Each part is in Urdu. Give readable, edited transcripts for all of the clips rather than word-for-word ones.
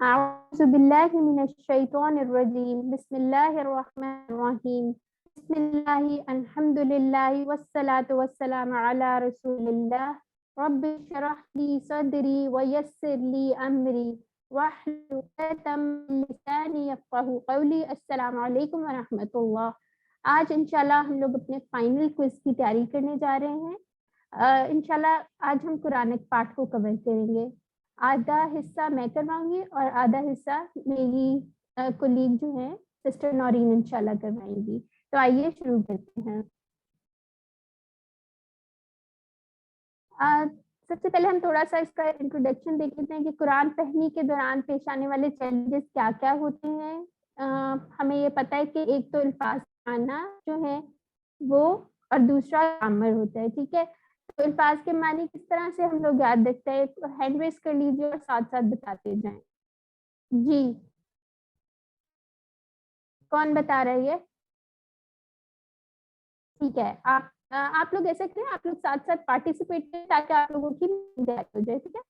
أعوذ بالله من الشيطان الرجيم بسم الله الرحمن الرحيم بسم الله الحمد لله والصلاة والسلام على رسول الله رب اشرح لي صدري ويسر لي أمري واحلل عقدة من لساني يفقهوا قولي السلام علیکم ورحمۃ اللہ. آج انشاءاللہ ہم لوگ اپنے فائنل کوئز کی تیاری کرنے جا رہے ہیں. انشاءاللہ آج ہم قرآن پاٹ کو کور کریں گے. آدھا حصہ میں کرواؤں گی اور آدھا حصہ میری کولیگ جو ہیں سسٹر نورین انشاءاللہ کروائیں گی. تو آئیے شروع کرتے ہیں. سب سے پہلے ہم تھوڑا سا اس کا انٹروڈکشن دیکھ لیتے ہیں کہ قرآن فہمی کے دوران پیش آنے والے چیلنجز کیا کیا ہوتے ہیں. ہمیں یہ پتہ ہے کہ ایک تو الفاظ معنی جو ہے وہ اور دوسرا گرامر ہوتا ہے. ٹھیک ہے, تو الفاظ کے معنی کس طرح سے ہم لوگ یاد رکھتے ہیں, ہینڈ ریز کر لیجیے اور ساتھ ساتھ بتاتے جائیں. جی کون بتا رہا ہے؟ ٹھیک ہے, آپ لوگ ایسے کریں, آپ لوگ ساتھ ساتھ پارٹیسپیٹ کریں تاکہ آپ لوگوں کی ہو جائے. ٹھیک ہے,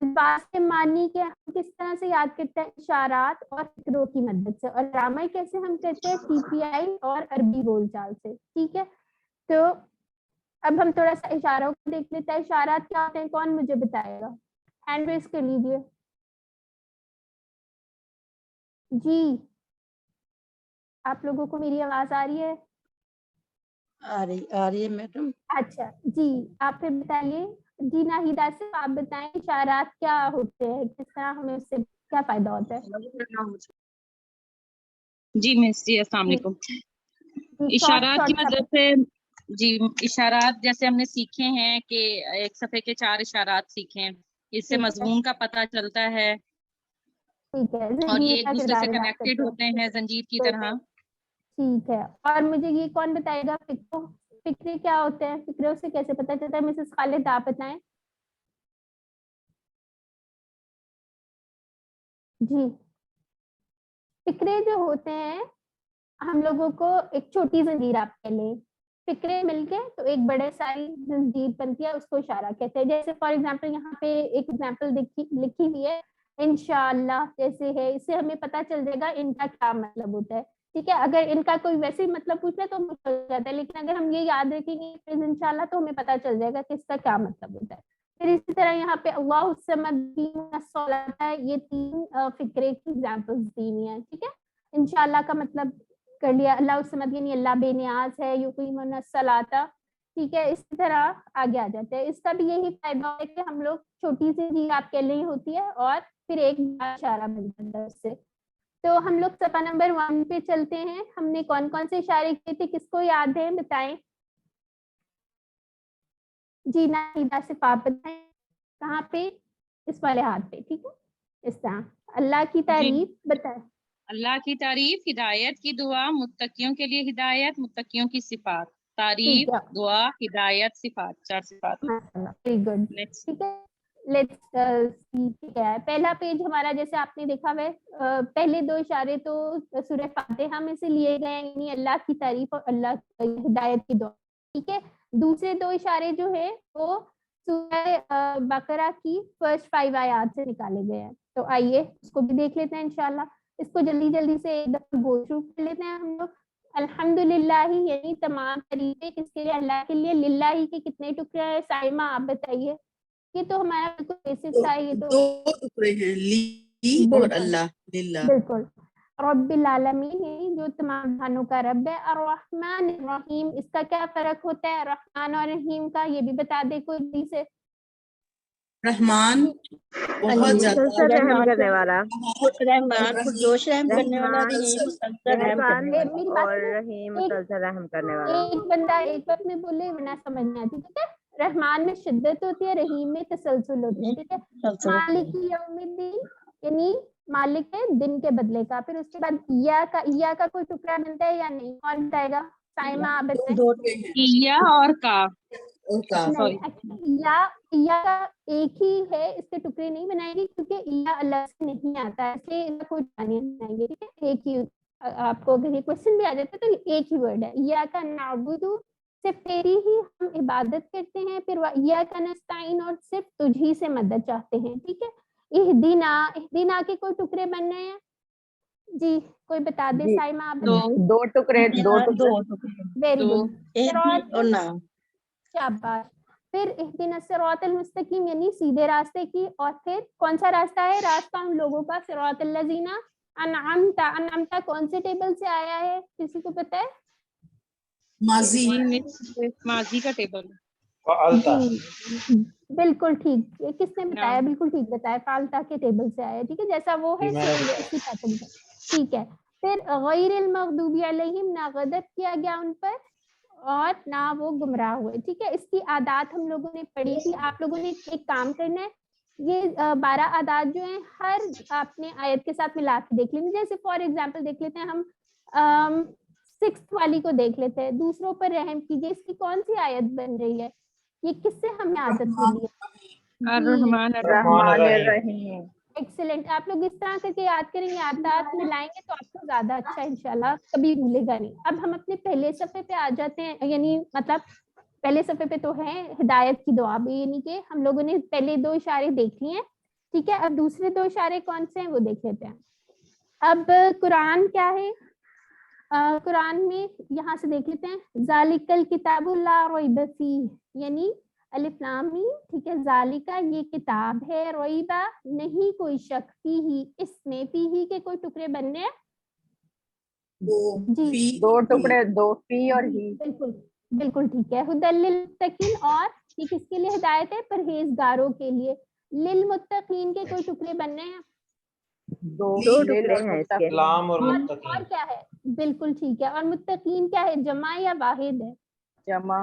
الفاظ کے معنی کے ہم کس طرح سے یاد کرتے ہیں؟ اشارات اور فکروں کی مدد سے. اور گرامر کیسے ہم کرتے ہیں؟ سی پی آئی اور عربی بول چال سے. ٹھیک ہے, تو اب ہم تھوڑا سا اشاروں کو دیکھ لیتے ہیں. اشارات کیا ہوتے ہیں, کون مجھے بتائے گا؟ ہینڈ ریز کر لیجیے. جی آپ لوگوں کو میری آواز آ رہی ہے؟ آ رہی ہے میڈم. اچھا جی, آپ پھر بتائیے. جی ناہیدہ سے آپ بتائیں اشارات کیا ہوتے ہیں, کس طرح ہمیں اس سے کیا فائدہ ہوتا ہے؟ جی مس جی السلام علیکم. اشارات کی مدد شارٹ سے جی اشارات جیسے ہم نے سیکھے ہیں کہ ایک صفحے کے 4 اشارات سیکھیں, اس سے مضمون کا پتہ چلتا ہے ٹھیک ہے, اور یہ زنجیر ایک کا دوسرے سے کردار ادا کنیکٹڈ کرتے ہوتے ہیں زنجیر کی طرح. ٹھیک ہے, اور مجھے یہ کون بتائے گا فکرے کیا ہوتے ہیں, فکروں سے کیسے پتہ چلتا ہے؟ مسز خالد آپ بتائیں. جی فکرے جو ہوتے ہیں ہم لوگوں کو ایک چھوٹی زنجیر آپ کہہ لیں, فکرے مل کے تو ایک بڑے ساری زنجیر بنتی ہے, اس کو اشارہ کہتے ہیں. جیسے فار ایگزامپل یہاں پہ ایک ایگزامپل لکھی ہوئی ہے انشاءاللہ جیسے ہے, اس سے ہمیں پتہ چل جائے گا ان کا کیا مطلب ہوتا ہے. ٹھیک ہے, اگر ان کا کوئی ویسے ہی مطلب پوچھ لے تو مشکل ہو جاتا ہے, لیکن اگر ہم یہ یاد رکھیں گے انشاءاللہ تو ہمیں پتہ چل جائے گا کہ اس کا کیا مطلب ہوتا ہے. پھر اسی طرح یہاں پہ اللہ الصمد ہے, یہ 3 فکرے کی ایگزامپلس دی ہوئی ہیں. ٹھیک ہے, انشاءاللہ کا مطلب کر لیا, اللہ الصمد یعنی اللہ بے نیاز ہے, یقیمون الصلاۃ. ٹھیک ہے, اس طرح آگے آ جاتے ہیں. اس کا بھی یہی فائدہ ہے کہ ہم لوگ چھوٹی سی چیز آپ کے لیے ہوتی ہے اور پھر ایک اشارہ ملتا ہے اس سے. تو ہم لوگ صفحہ نمبر 1 پہ چلتے ہیں. ہم نے کون کون سے اشارے کیے تھے, کس کو یاد ہے بتائیں؟ جی ناہیدہ صرف آپ بتائیں کہاں پہ, اس والے ہاتھ پہ. ٹھیک ہے, اس طرح اللہ کی تعریف بتائیں. اللہ کی تعریف, ہدایت کی دعا, متقیوں کے لیے ہدایت, متقیوں کی صفات, تعریف, دعا, ہدایت, صفات, 4 صفات. Very good. ٹھیک ہے, لیٹس ٹھیک ہے, پہلا پیج ہمارا جیسے آپ نے دیکھا ہے, پہلے 2 اشارے تو سورہ فاتحہ میں سے لیے گئے ہیں, یعنی اللہ کی تعریف اور اللہ ہدایت کی دعا. ٹھیک ہے, دوسرے 2 اشارے جو ہے وہ سورہ بقرہ کی فرسٹ 5 آیات سے نکالے گئے ہیں. تو آئیے اس کو بھی دیکھ لیتے ہیں انشاءاللہ. اس کو جلدی جلدی سے ایک دفعہ گو تھرو کر لیتے ہیں ہم لوگ. الحمدللہ یعنی تمام تعریفیں کس کے لیے؟ اللہ کے لیے. للہ کے کتنے ٹکڑے ہیں سائمہ آپ بتائیے؟ یہ تو ہمارا بالکل بیسک تھا, یہ تو 2 ٹکڑے ہیں, لی اور اللہ. للہ. بالکل. رب العالمین یعنی جو تمام جہانوں کا رب ہے. الرحمن الرحیم, اس کا کیا فرق ہوتا ہے رحمان اور رحیم کا, یہ بھی بتا دے کوئی جلدی سے. رحمان بہت زیادہ رحم کرنے والا, رحمان پرجوش رحم کرنے والا, رحمان رحیم مسلسل رحم مہربان کرنے والا. اور رحیم مسلسل رحم کرنے والا. ایک بندہ ایک وقت میں بولے ورنہ سمجھ نہیں آتی. ٹھیک ہے, رحمان میں شدت ہوتی ہے, رحیم میں تسلسل ہوتی ہے. ٹھیک ہے, مالک یوم الدین یعنی مالک ہے دن کے بدلے کا. پھر اس کے بعد یا کا کوئی ٹکڑا ملتا ہے یا نہیں, کون بتائے گا؟ سائمہ آپ بتائیں. 2 ہیں. یا اور کا یا کا ایک ہی ہے, اس کے ٹکڑے نہیں بنائیں گے کیونکہ یا اللہ سے نہیں آتا ہے, اس لیے ان کا کوئی نہیں بنائیں گے. ٹھیک ہے, ایک ہی آپ کو اگر یہ کوشچن بھی آ جاتا ہے تو ایک ہی ورڈ ہے. یا کا نعبد, صرف تیری ہی ہم عبادت کرتے ہیں. پھر یا کا نستعین, اور صرف تجھ ہی سے مدد چاہتے ہیں. ٹھیک ہے, اہدینا کے کوئی ٹکڑے بن رہے ہیں جی, کوئی بتا دے. جی. سائمہ آپ دو دو ٹکڑے ویری دو. گڈ. اور نا شاباش. پھر اہدنا الصراط المستقیم یعنی سیدھے راستے کی, اور پھر کون سا راستہ ہے؟ راستہ ان لوگوں کا صراط الذین انعمت کون سے ٹیبل سے آیا ہے, کسی کو پتہ ہے؟ ماضی کا ٹیبل. جی بالکل ٹھیک, یہ کس نے بتایا؟ بالکل ٹھیک بتایا, فالتا کے ٹیبل سے آیا. ٹھیک ہے, جیسا وہ ہے اسی پیٹرن کا. ٹھیک ہے. پھر غیر المغضوب علیہم, نہ غضب کیا گیا ان پر اور نہ وہ گمراہ ہوئے. ٹھیک ہے, اس کی عادات ہم لوگوں نے پڑھی تھی. آپ لوگوں نے ایک کام کرنا ہے, یہ 12 عادات جو ہیں ہر آپ نے آیت کے ساتھ ملا کے دیکھ لیں. جیسے فار ایگزامپل دیکھ لیتے ہیں ہم 6th والی کو دیکھ لیتے ہیں, دوسروں پر رحم کیجیے. اس کی کون سی آیت بن رہی ہے؟ یہ کس سے ہمیں عادت ملی ہے؟ الرحمن رحمان الرحیم. ایکسلنٹ. آپ لوگ اس طرح کر کے یاد کریں گے, عادات ملائیں گے تو آپ کو زیادہ اچھا انشاءاللہ کبھی بھولے گا نہیں. اب ہم اپنے پہلے صفحے پہ آ جاتے ہیں, یعنی مطلب پہلے صفحے پہ تو ہے ہدایت کی دعا بھی, یعنی کہ ہم لوگوں نے پہلے 2 اشارے دیکھ لیے ہیں. ٹھیک ہے, اب دوسرے 2 اشارے کون سے ہیں وہ دیکھ لیتے ہیں. اب قرآن کیا ہے؟ قرآن میں یہاں سے دیکھ لیتے ہیں, ذالک الکتاب لا ریب فیہ, یعنی الف لام میم. ٹھیک ہے, ذالکا یہ کتاب ہے, ریبا نہیں کوئی شک, فیہ اس میں, فیہ کے کوئی ٹکڑے بننے ہیں جی, 2 ٹکڑے, 2 فی اور ہی. بالکل بالکل ٹھیک ہے. ہدی للمتقین, اور یہ کس کے لیے ہدایت ہے؟ پرہیزگاروں کے لیے. للمتقین کے کوئی ٹکڑے بننے ہیں؟ 2 ٹکڑے ہیں اس کے. اسلام اور اور متقین. کیا ہے؟ بالکل ٹھیک ہے. اور متقین کیا ہے, جمع یا واحد ہے؟ جمع.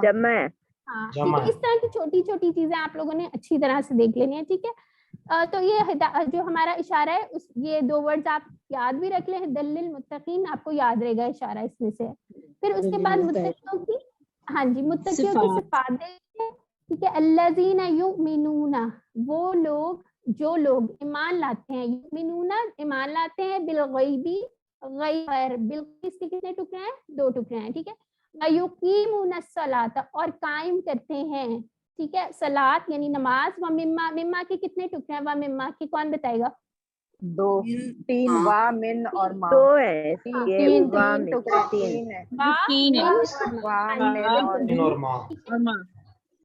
ہاں ٹھیک جمع ہے. اس طرح کی چھوٹی چھوٹی چیزیں آپ لوگوں نے اچھی طرح سے دیکھ لینی ہے. ٹھیک ہے, تو یہ جو ہمارا اشارہ ہے یہ 2 ورڈز آپ یاد بھی رکھ لیں, ہدی للمتقین, آپ کو یاد رہے گا اشارہ اس میں سے. پھر اس کے بعد متقیوں کی, ہاں جی, متقیوں کی صفات دیکھیں. ٹھیک ہے, الذین یؤمنون, وہ لوگ جو لوگ ایمان لاتے ہیں, یؤمنون ایمان لاتے ہیں, بالغیبی غیب پر, بالغیب کے کتنے ٹکڑے ہیں؟ 2 ٹکڑے ہیں. ٹھیک ہے, وَيُقِيمُونَ الصَّلَاةَ, اور قائم کرتے ہیں. ٹھیک ہے, صلاۃ یعنی نماز. وَمِمَّا, مما کے کتنے ٹکڑے ہیں؟ وَمِمَّا کے کون بتائے گا؟ 2 3 وا من اور ما. 2 ہے یہ, 3 وام ٹکڑے, 3 ہے. تین ہے. وا من اور تین اور ماں. اور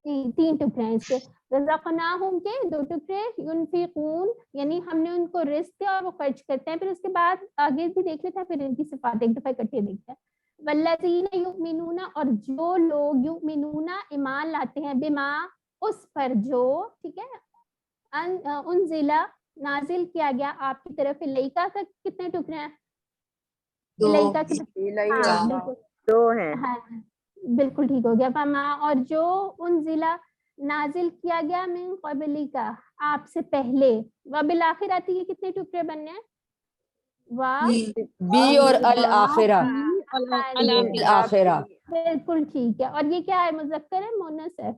3 ٹکڑے ہیں اس کے. رزقناہم کے 2 ٹکڑے, ينفقون یعنی ہم نے ان کو رزق دیا اور وہ خرچ کرتے ہیں. پھر اس کے بعد آگے بھی دیکھ لیتے ہیں, پھر ان کی صفات ایک دفعہ اکٹھے دیکھتے ہیں. والذین یؤمنون, اور جو لوگ یؤمنون ایمان لاتے ہیں, بما اس پر جو, ٹھیک ہے, انزل نازل کیا گیا آپ کی طرف. الیکا کا کتنے ٹکڑے ہیں؟ الیکا کے, ہاں بالکل 2 ہیں. ہاں بالکل ٹھیک ہو گیا. فما, اور جو انزل نازل کیا گیا, من قبلک آپ سے پہلے. وبالآخرۃ کے کتنے ٹکڑے بننے ہیں؟ بی اور الآخرہ. الآخرہ بالکل ٹھیک ہے. اور یہ کیا ہے, مذکر ہے مؤنث ہے؟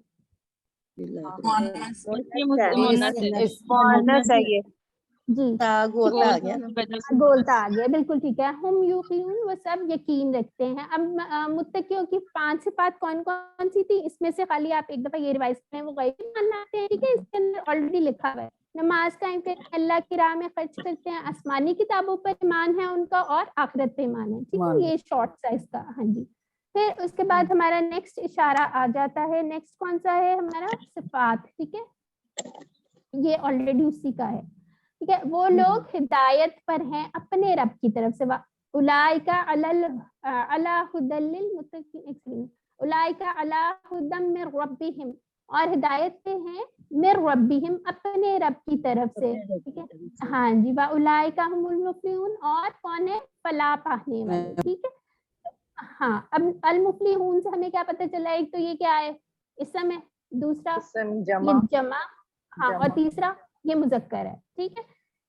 مؤنث ہے یہ, جی گولتا آ گیا نا. گولتا آ گیا, بالکل ٹھیک ہے. ہم یقینون, وہ سب یقین رکھتے ہیں. اب متقیوں کی 5 صفات کون کون سی تھی؟ اس میں سے خالی آپ ایک دفعہ یہ ریوائز کریں, وہ غیب ایمان لاتے ہیں. ٹھیک ہے, اس کے اندر آلریڈی لکھا ہوا ہے. نماز قائم کرتے ہیں, اللہ کی راہ میں خرچ کرتے ہیں, آسمانی کتابوں پر ایمان ہے ان کا, اور آخرت پہ ایمان ہے. ٹھیک ہے, یہ شارٹ سا اس کا. ہاں جی. پھر اس کے بعد ہمارا نیکسٹ اشارہ آ جاتا ہے. نیکسٹ کون سا ہے ہمارا؟ صفات. ٹھیک ہے, یہ آلریڈی اسی کا ہے. ٹھیک ہے, وہ لوگ ہدایت پر ہیں اپنے رب کی طرف سے. اولئک علی ھدی للمتقین, اولئک علی ھدی من ربہم, اور ہدایت پہ ہیں من ربہم, اپنے رب کی طرف سے. ٹھیک ہے, ہاں جی. واولئک هم المفلحون, اور کون ہے؟ فلاح پانے والے. ٹھیک ہے, ہاں. اب المفلحون سے ہمیں کیا پتہ چلا؟ ایک تو یہ کیا ہے, اسم ہے. دوسرا یہ جمع, ہاں. اور تیسرا یہ مذکر ہے. ٹھیک ہے,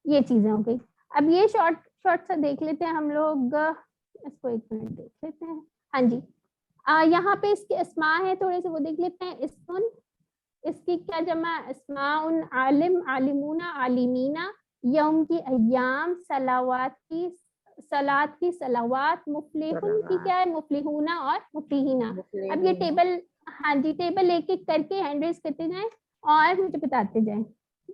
یہ چیزیں ہو گئی. اب یہ شارٹ سا دیکھ لیتے ہیں ہم لوگ, اس کو 1 منٹ دیکھ لیتے ہیں. ہاں جی, یہاں پہ اس کے اسماء ہے, تھوڑے سے وہ دیکھ لیتے ہیں. اسمن, اس کی کیا جمع؟ اسماء. عالم, عالمون, عالمین. یوم کی ایام, صلوات کی, صلات کی صلوات. مفلحون کی کیا ہے؟ مفلحون اور مفلحین. اب یہ ٹیبل, ہاں جی, ٹیبل ایک ایک کر کے ہینڈ ریز کرتے جائیں اور مجھے بتاتے جائیں.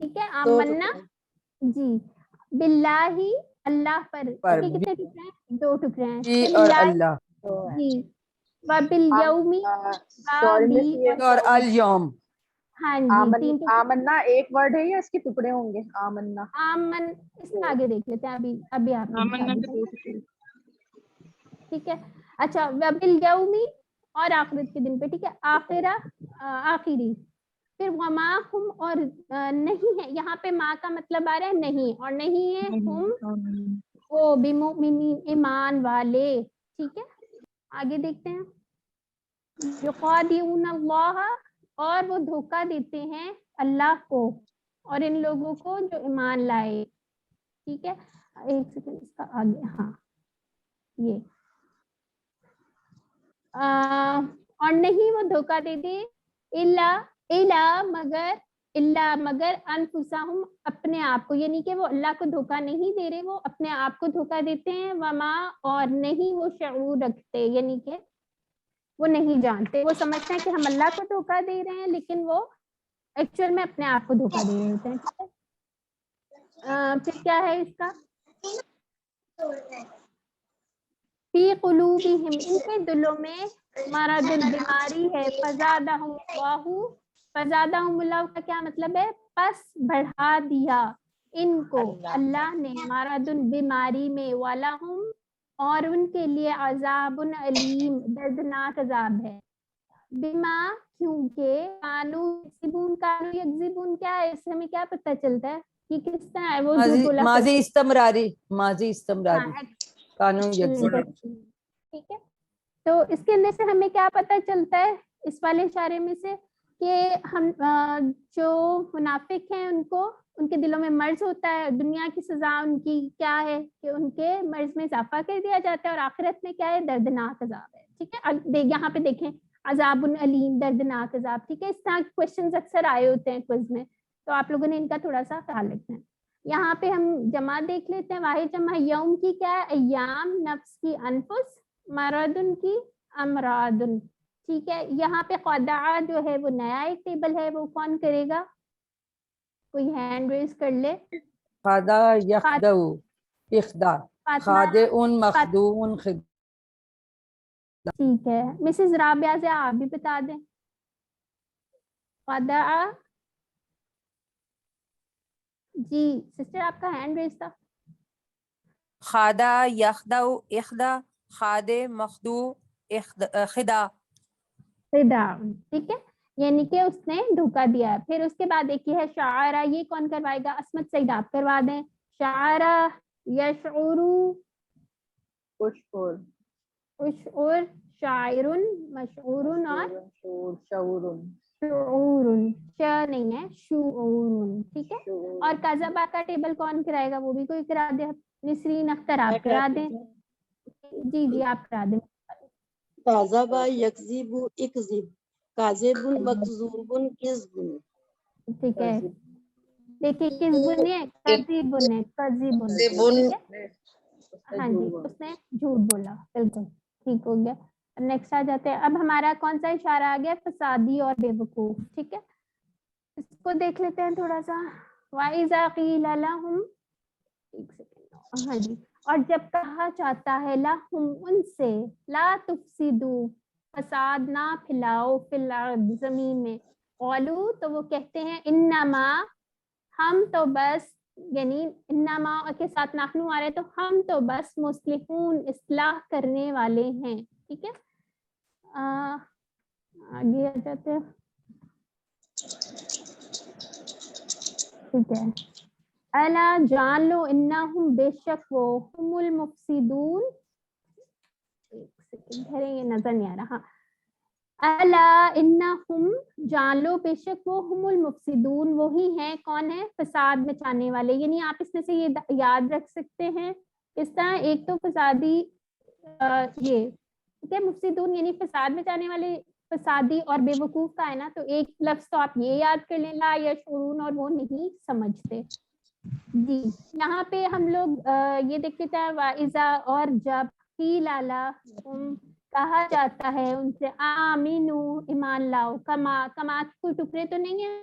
ٹھیک ہے. آمنا جی باللہ اللہ پر کتنے ٹکڑے ہیں؟ 2 ٹکڑے ہیں. جی اور اللہ جی وبالیومی اور الیوم. ہاں جی 3 ٹکڑے. آمنا ایک ورڈ ہے یا اس کے ٹکڑے ہوں گے؟ آمنا آمن اس میں آگے دیکھ لیتے ہیں. ابھی آپ نے آمنا بتا میں دی. ٹھیک ہے. اچھا وبالیومی اور آخرت کے دن پہ. ٹھیک ہے. آخرہ آخری. پھر وما ہم اور نہیں ہے. یہاں پہ ما کا مطلب آ رہا ہے نہیں, اور نہیں ہے ہم وہ بمؤمنین ایمان والے. ٹھیک ہے. آگے دیکھتے ہیں. یخادعون اللہ اور وہ دھوکہ دیتے ہیں اللہ کو اور ان لوگوں کو جو ایمان لائے. ٹھیک ہے. ایک سیکنڈ اس کا آگے. ہاں یہ اور نہیں وہ دھوکہ دیتے الا مگر انفسہم اپنے آپ کو, یعنی کہ وہ اللہ کو دھوکہ نہیں دے رہے, وہ اپنے آپ کو دھوکہ دیتے ہیں. وما اور نہیں وہ شعور رکھتے, یعنی کہ وہ نہیں جانتے. وہ سمجھتے ہیں کہ ہم اللہ کو دھوکہ دے رہے ہیں لیکن وہ ایکچوئل میں اپنے آپ کو دھوکہ دے رہے ہوتے ہیں. ٹھیک ہے. پھر کیا ہے اس کا؟ فی قلوبہم ان کے دلوں میں مرض بیماری ہے. فزادہم اللہ کا کیا مطلب ہے؟ پس بڑھا دیا ان کو اللہ نے مرض بیماری میں. ولہم اور ان کے لیے عذاب علیم دردناک عذاب ہے. بما کیونکہ کانو یکذبون کیا ہے؟ اس سے ہمیں کیا پتہ چلتا ہے کہ کس طرح ہے وہ جھوٹ بولا ماضی کرتے. استمراری قانون یکذب. ٹھیک ہے. تو اس کے اندر سے ہمیں کیا پتہ چلتا ہے اس والے اشارے میں سے کہ ہم جو منافق ہیں ان کے دلوں میں مرض ہوتا ہے. دنیا کی سزا ان کی کیا ہے کہ ان کے مرض میں اضافہ کر دیا جاتا ہے, اور آخرت میں کیا ہے؟ دردناک عذاب ہے. ٹھیک ہے. یہاں پہ دیکھیں عذاب علیم دردناک عذاب. ٹھیک ہے. اس طرح کوشچنز اکثر آئے ہوتے ہیں کوئز میں, تو آپ لوگوں نے ان کا تھوڑا سا خیال رکھنا ہے. یہاں پہ ہم جمع دیکھ لیتے ہیں. واحد جمع یوم کی کیا ہے؟ ایام. نفس کی انفس. مرادن کی امرادن. ٹھیک ہے. یہاں پہ خدعہ جو ہے وہ نیا ایک ٹیبل ہے, وہ کون کرے گا؟ کوئی ہینڈ ریز کر لے. خدا یخدع اخدا خادع مخدوع خد. ٹھیک ہے. مسز رابعہ سے آپ بھی بتا دیں. خدعہ جی سسٹر آپ کا ہینڈ ریز تھا. خادع یخدع اخدا خادع مخدوع خدا. ٹھیک ہے. یعنی کہ اس نے دھوکہ دیا ہے. پھر اس کے بعد ایک یہ ہے شعارہ. یہ کون کروائے گا؟ عصمت سعید آپ کروا دیں. شعارہ یشعرو اشعر شاعر مشعور اور شعور. نہیں ہے شعور. ٹھیک ہے. اور کذبہ کا ٹیبل کون کرائے گا؟ وہ بھی کوئی کرا دے. نسرین اختر آپ کرا دیں. جی آپ کرا دیں. کذب یکذب اکذب کاذب مکذوب کذب. ٹھیک ہے. دیکھیے کذب نہیں ہے, کذب ہے. کذب ہے. ہاں جی اس نے جھوٹ بولا. بالکل ٹھیک ہو گیا. نیکسٹ آ جاتے ہیں. اب ہمارا کون سا اشارہ آ گیا؟ فسادی اور بے وقوف. ٹھیک ہے. اس کو دیکھ لیتے ہیں تھوڑا سا. وَإِذَا قِيلَ لَهُمْ ایک سیکنڈ. ہاں جی. اور جب کہا جاتا ہے لَهُمْ ان سے لا تفسدوا فساد نہ پھیلاؤ فی الارض زمین میں. قالوا تو وہ کہتے ہیں انما ہم تو بس, یعنی انما کے ساتھ نحنو آ رہے تو ہم تو بس مصلحون اصلاح کرنے والے ہیں. ٹھیک ہے. آگے آ جاتے ہیں. ٹھیک ہے. الا جان لو انہم بے شک وہ ہم المفسدون. ایک سیکنڈ ٹھہرے, یہ نظر نہیں آ رہا. الا انہم جان لو بے شک وہ ہم المفسدون وہی ہیں. کون ہے؟ فساد مچانے والے. یعنی آپ اس میں سے یہ یاد رکھ سکتے ہیں کس طرح. ایک تو فسادی یہ ٹھیک ہے مفسدون یعنی فساد مچانے والے, فسادی اور بے وقوف کا ہے نا, تو ایک لفظ تو آپ یہ یاد کر لیں لا یشعرون, اور وہ نہیں سمجھتے. جی یہاں پہ ہم لوگ یہ دیکھتے تھے وَإِذَا اور جب قِيلَ لَهُمْ کہا جاتا ہے ان سے آمینو ایمان لاؤ. کما کوئی ٹکڑے تو نہیں ہے.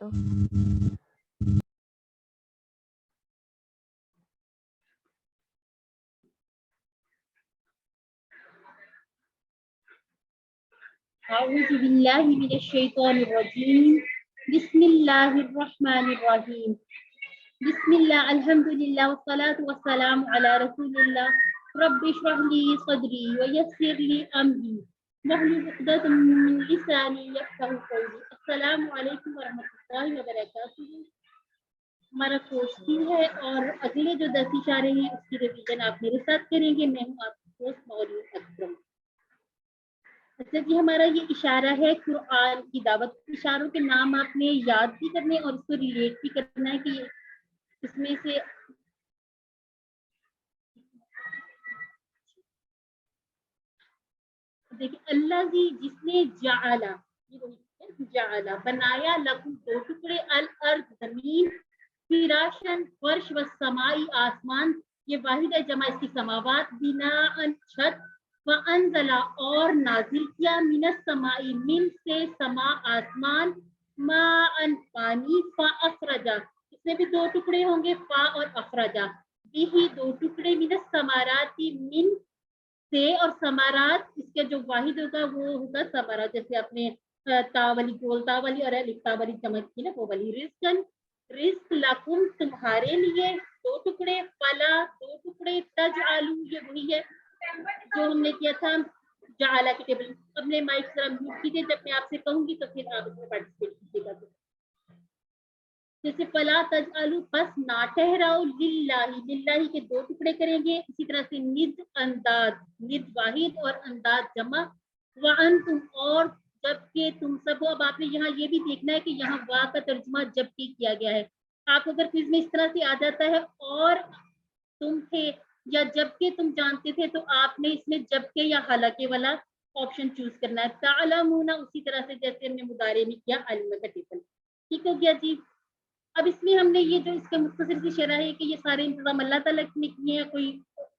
تو أعوذ بالله من الشيطان الرجيم بسم الله الرحمن الرحيم بسم الله الحمد لله والصلاة والسلام على رسول الله رب اشرح لي صدري ويسر لي أمري واحلل عقدة من لساني يفقهوا قولي السلام عليكم ورحمة الله وبركاته. ہمارا کورس بھی ہے اور اگلے جو 10 اشارے ہیں اس کی ریویژن آپ میرے ساتھ کریں گے. میں ہوں آپ کی دوست مولوی اکرم. اچھا جی، ہمارا یہ اشارہ ہے قرآن کی دعوت. اشاروں کے نام آپ نے یاد بھی کرنے اور اس کو ریلیٹ بھی کرنا ہے کہ اس میں سے دیکھیں اللہ جی جس نے جعلا بنایا لکم 2 ٹکڑے الارض زمین فراشن فرش و سمائی آسمان یہ واحد ہے جمع اس کی سماوات بناءً چھت وانزل اور نازل کیا من السمائی من سے سما آسمان ماءً پانی فاخرجا اس میں بھی 2 ٹکڑے ہوں گے فا اور اخرجا بھی 2 ٹکڑے من الثمراتی من سے اور ثمرات اس کے جو واحد ہوگا وہ ہوگا ثمرات جیسے آپ نے تا والی گول تا والی اور لکھتا والی چمک کی نا وہ والی رزق لکم تمہارے لیے 2 ٹکڑے فلا 2 ٹکڑے تجعلو یہ وہی ہے جو ہم نے کیا تھا جعلا کی ٹیبل. اپنے مائک ذرا میوٹ کیجیے جب میں آپ سے کہوں گی تو پھر آپ اس میں پارٹیسپیٹ کیجیے گا. جیسے فلا تجعلو بس نہ ٹھہراؤ للہ کے 2 ٹکڑے کریں گے. اسی طرح سے ند انداز ند واحد اور انداز جمع وانتم اور جبکہ تم سب ہو. اب آپ نے یہاں یہ بھی دیکھنا ہے کہ یہاں وا کا ترجمہ جبکہ کیا گیا ہے. آپ اگر کوئز میں اس طرح سے آ جاتا ہے اور تم تھے یا جبکہ تم جانتے تھے تو آپ نے اس میں جبکہ یا حالانکہ والا آپشن چوز کرنا ہے. تعلمون اسی طرح سے جیسے ہم نے مضارع میں کیا علم کا ٹیبل. ٹھیک ہو گیا جی. اب اس میں ہم نے یہ جو اس کا مختصر سی شرح ہے کہ یہ سارے انتظام اللہ تعالیٰ نے کیے ہیں, کوئی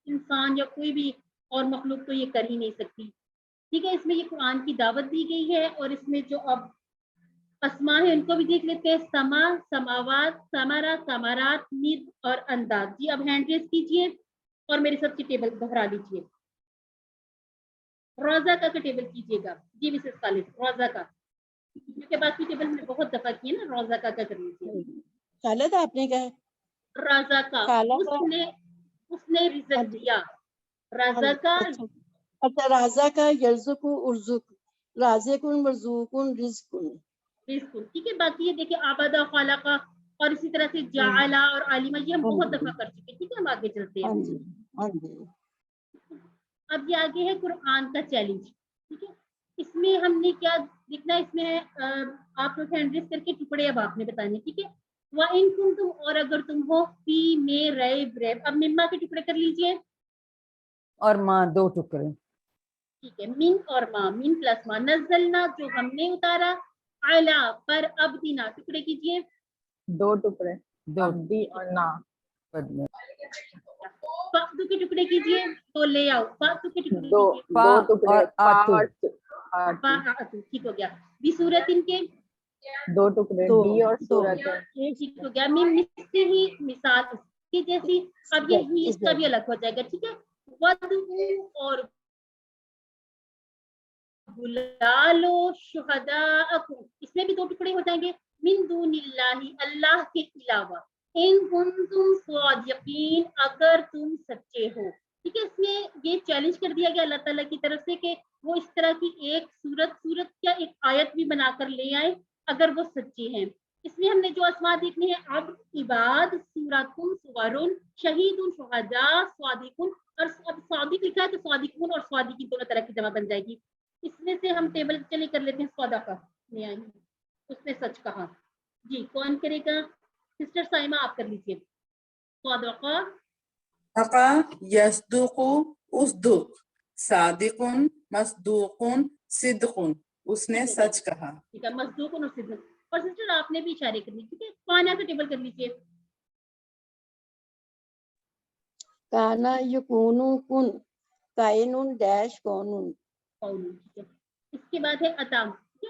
انسان یا کوئی بھی اور مخلوق تو یہ کر ہی نہیں سکتی. ٹھیک ہے, اس میں یہ قرآن کی دعوت دی گئی ہے اور اس میں جو اب اسما ہے ان کو بھی دیکھ لیتے ہیں. سما سماوات سمرا سمارات ند اور انداز. جی اب ہینڈ ریز کیجیے اور میرے ساتھ کی ٹیبل دہرا لیجیے. روزہ کا ٹیبل کیجیے گا. جی مسز خالد روزہ کا کیونکہ باقی ٹیبل میں بہت دفعہ کیے نا. روزہ کا کر لیجیے. خالد آپ نے کہا رازا کا اس نے رزق دیا. رازا کا اچھا رازا کا یرزق ارزق رازقن مرزوقن رزقن. ٹھیک ہے. باقی یہ دیکھیں آبادہ خالقہ اور اسی طرح سے جعلا اور عالمہ یہ ہم بہت دفعہ کر چکے. ٹھیک ہے, ہم آگے چلتے ہیں. اب یہ آگے ہے قرآن کا چیلنج. ٹھیک ہے, اس میں ہم نے کیا لکھنا ہے. اس میں آپ لوگ ہینڈ ریز کر کے ٹکڑے اب آپ نے بتانے. ٹھیک ہے, وَإِن كُنتُمْ اور اگر تم ہو فی میں ریب. اب مما کے ٹکڑے کر لیجئے اور ماں 2 ٹکڑے. ٹھیک ہے, من اور ماں من پلس ماں. نزلنا جو ہم نے اتارا علا پر ابدینا ٹکڑے کیجئے 2 ٹکڑے ابدی اور نا. فاتو کے ٹکڑے کیجئے تو لے آؤ. فاتو کے ٹکڑے 2 ٹکڑے ٹھیک ہو گیا. بھی صورت ان کے 2 ٹکڑے بی اور صورت ٹھیک ہو گیا. میں مثل ہی مثال کی جیسی. اب یہ ہی اس کا بھی الگ ہو جائے گا. ٹھیک ہے, وَدْعُوا اور بلا لو شہداءکم اس میں بھی 2 ٹکڑے ہو جائیں گے. من دون اللہ اللہ کے علاوہ. ان کنتم صادقین اگر تم سچے ہو. ٹھیک ہے, اس میں یہ چیلنج کر دیا گیا اللہ تعالیٰ کی طرف سے کہ وہ اس طرح کی ایک صورت یا ایک آیت بھی بنا کر لے آئے اگر وہ سچے ہیں. اس میں ہم نے جو اسماء دیکھنے ہیں اب عباد سوراتن سورون شہیدن شہداء صادقون. اور اب صادق لکھا ہے تو صادقون اور صادقین دونوں طرح کی جمع بن جائے گی. اس میں سے ہم ٹیبل چلے کر لیتے ہیں. صدقہ میں آئی اس نے سچ کہا. جی کون کرے گا؟ سسٹر سائمہ آپ کر لیجیے. صدقہ یصدق اصدق صادق مصدوق صدق اس نے سچ کہا. ٹھیک ہے, مصدوق اور صدق. اور سسٹر آپ نے بھی اشارے کر لی. ٹھیک ہے, کانا کا ٹیبل کر لیجیے. کانا یکونو کن کائنون ڈیش کونون. ٹھیک ہے, اس کے بعد ہے عطا. ٹھیک ہے,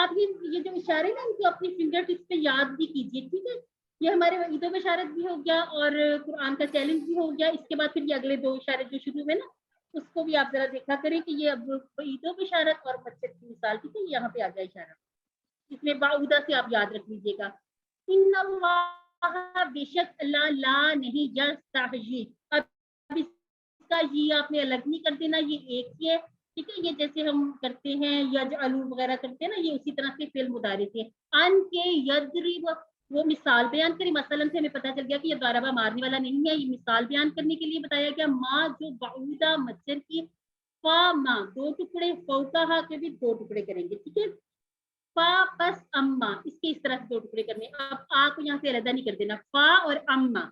آپ یہ جو اشارے نا ان کو اپنی فنگر ٹپس پہ یاد بھی کیجیے, ٹھیک ہے. یہ ہمارے عید و بشارت بھی ہو گیا اور قرآن کا چیلنج بھی ہو گیا. اس کے بعد پھر یہ اگلے 2 اشارے جو شروع میں نا اس کو بھی آپ ذرا دیکھا کریں کہ یہ اب عید و بشارت اور مچھر کی مثال, ٹھیک ہے. یہاں پہ آ جائے اشارہ, اس میں باعودہ سے آپ یاد رکھ لیجیے گا. ان اللہ, بے شک اللہ, لا نہیں یستحیی, اب اس کا یہ آپ نے الگ نہیں کر دینا, یہ ایک ہی ہے, ٹھیک ہے. یہ جیسے ہم کرتے ہیں یجعلو وغیرہ کرتے ہیں نا, یہ اسی طرح سے فعل مضارع تھے. ان کے یضرب, وہ مثال بیان کری. مثلاً سے ہمیں پتہ چل گیا کہ یہ ضربہ مارنے والا نہیں ہے, یہ مثال بیان کرنے کے لیے بتایا گیا. ماں جو بعودہ مچھر کی, فا ماں 2 ٹکڑے, فوقہا کے بھی 2 ٹکڑے کریں گے, ٹھیک ہے. فا پس اما, اس کے اس طرح سے 2 ٹکڑے کرنے. اب آ کو یہاں سے علیحدہ نہیں کر دینا. فا اور اما,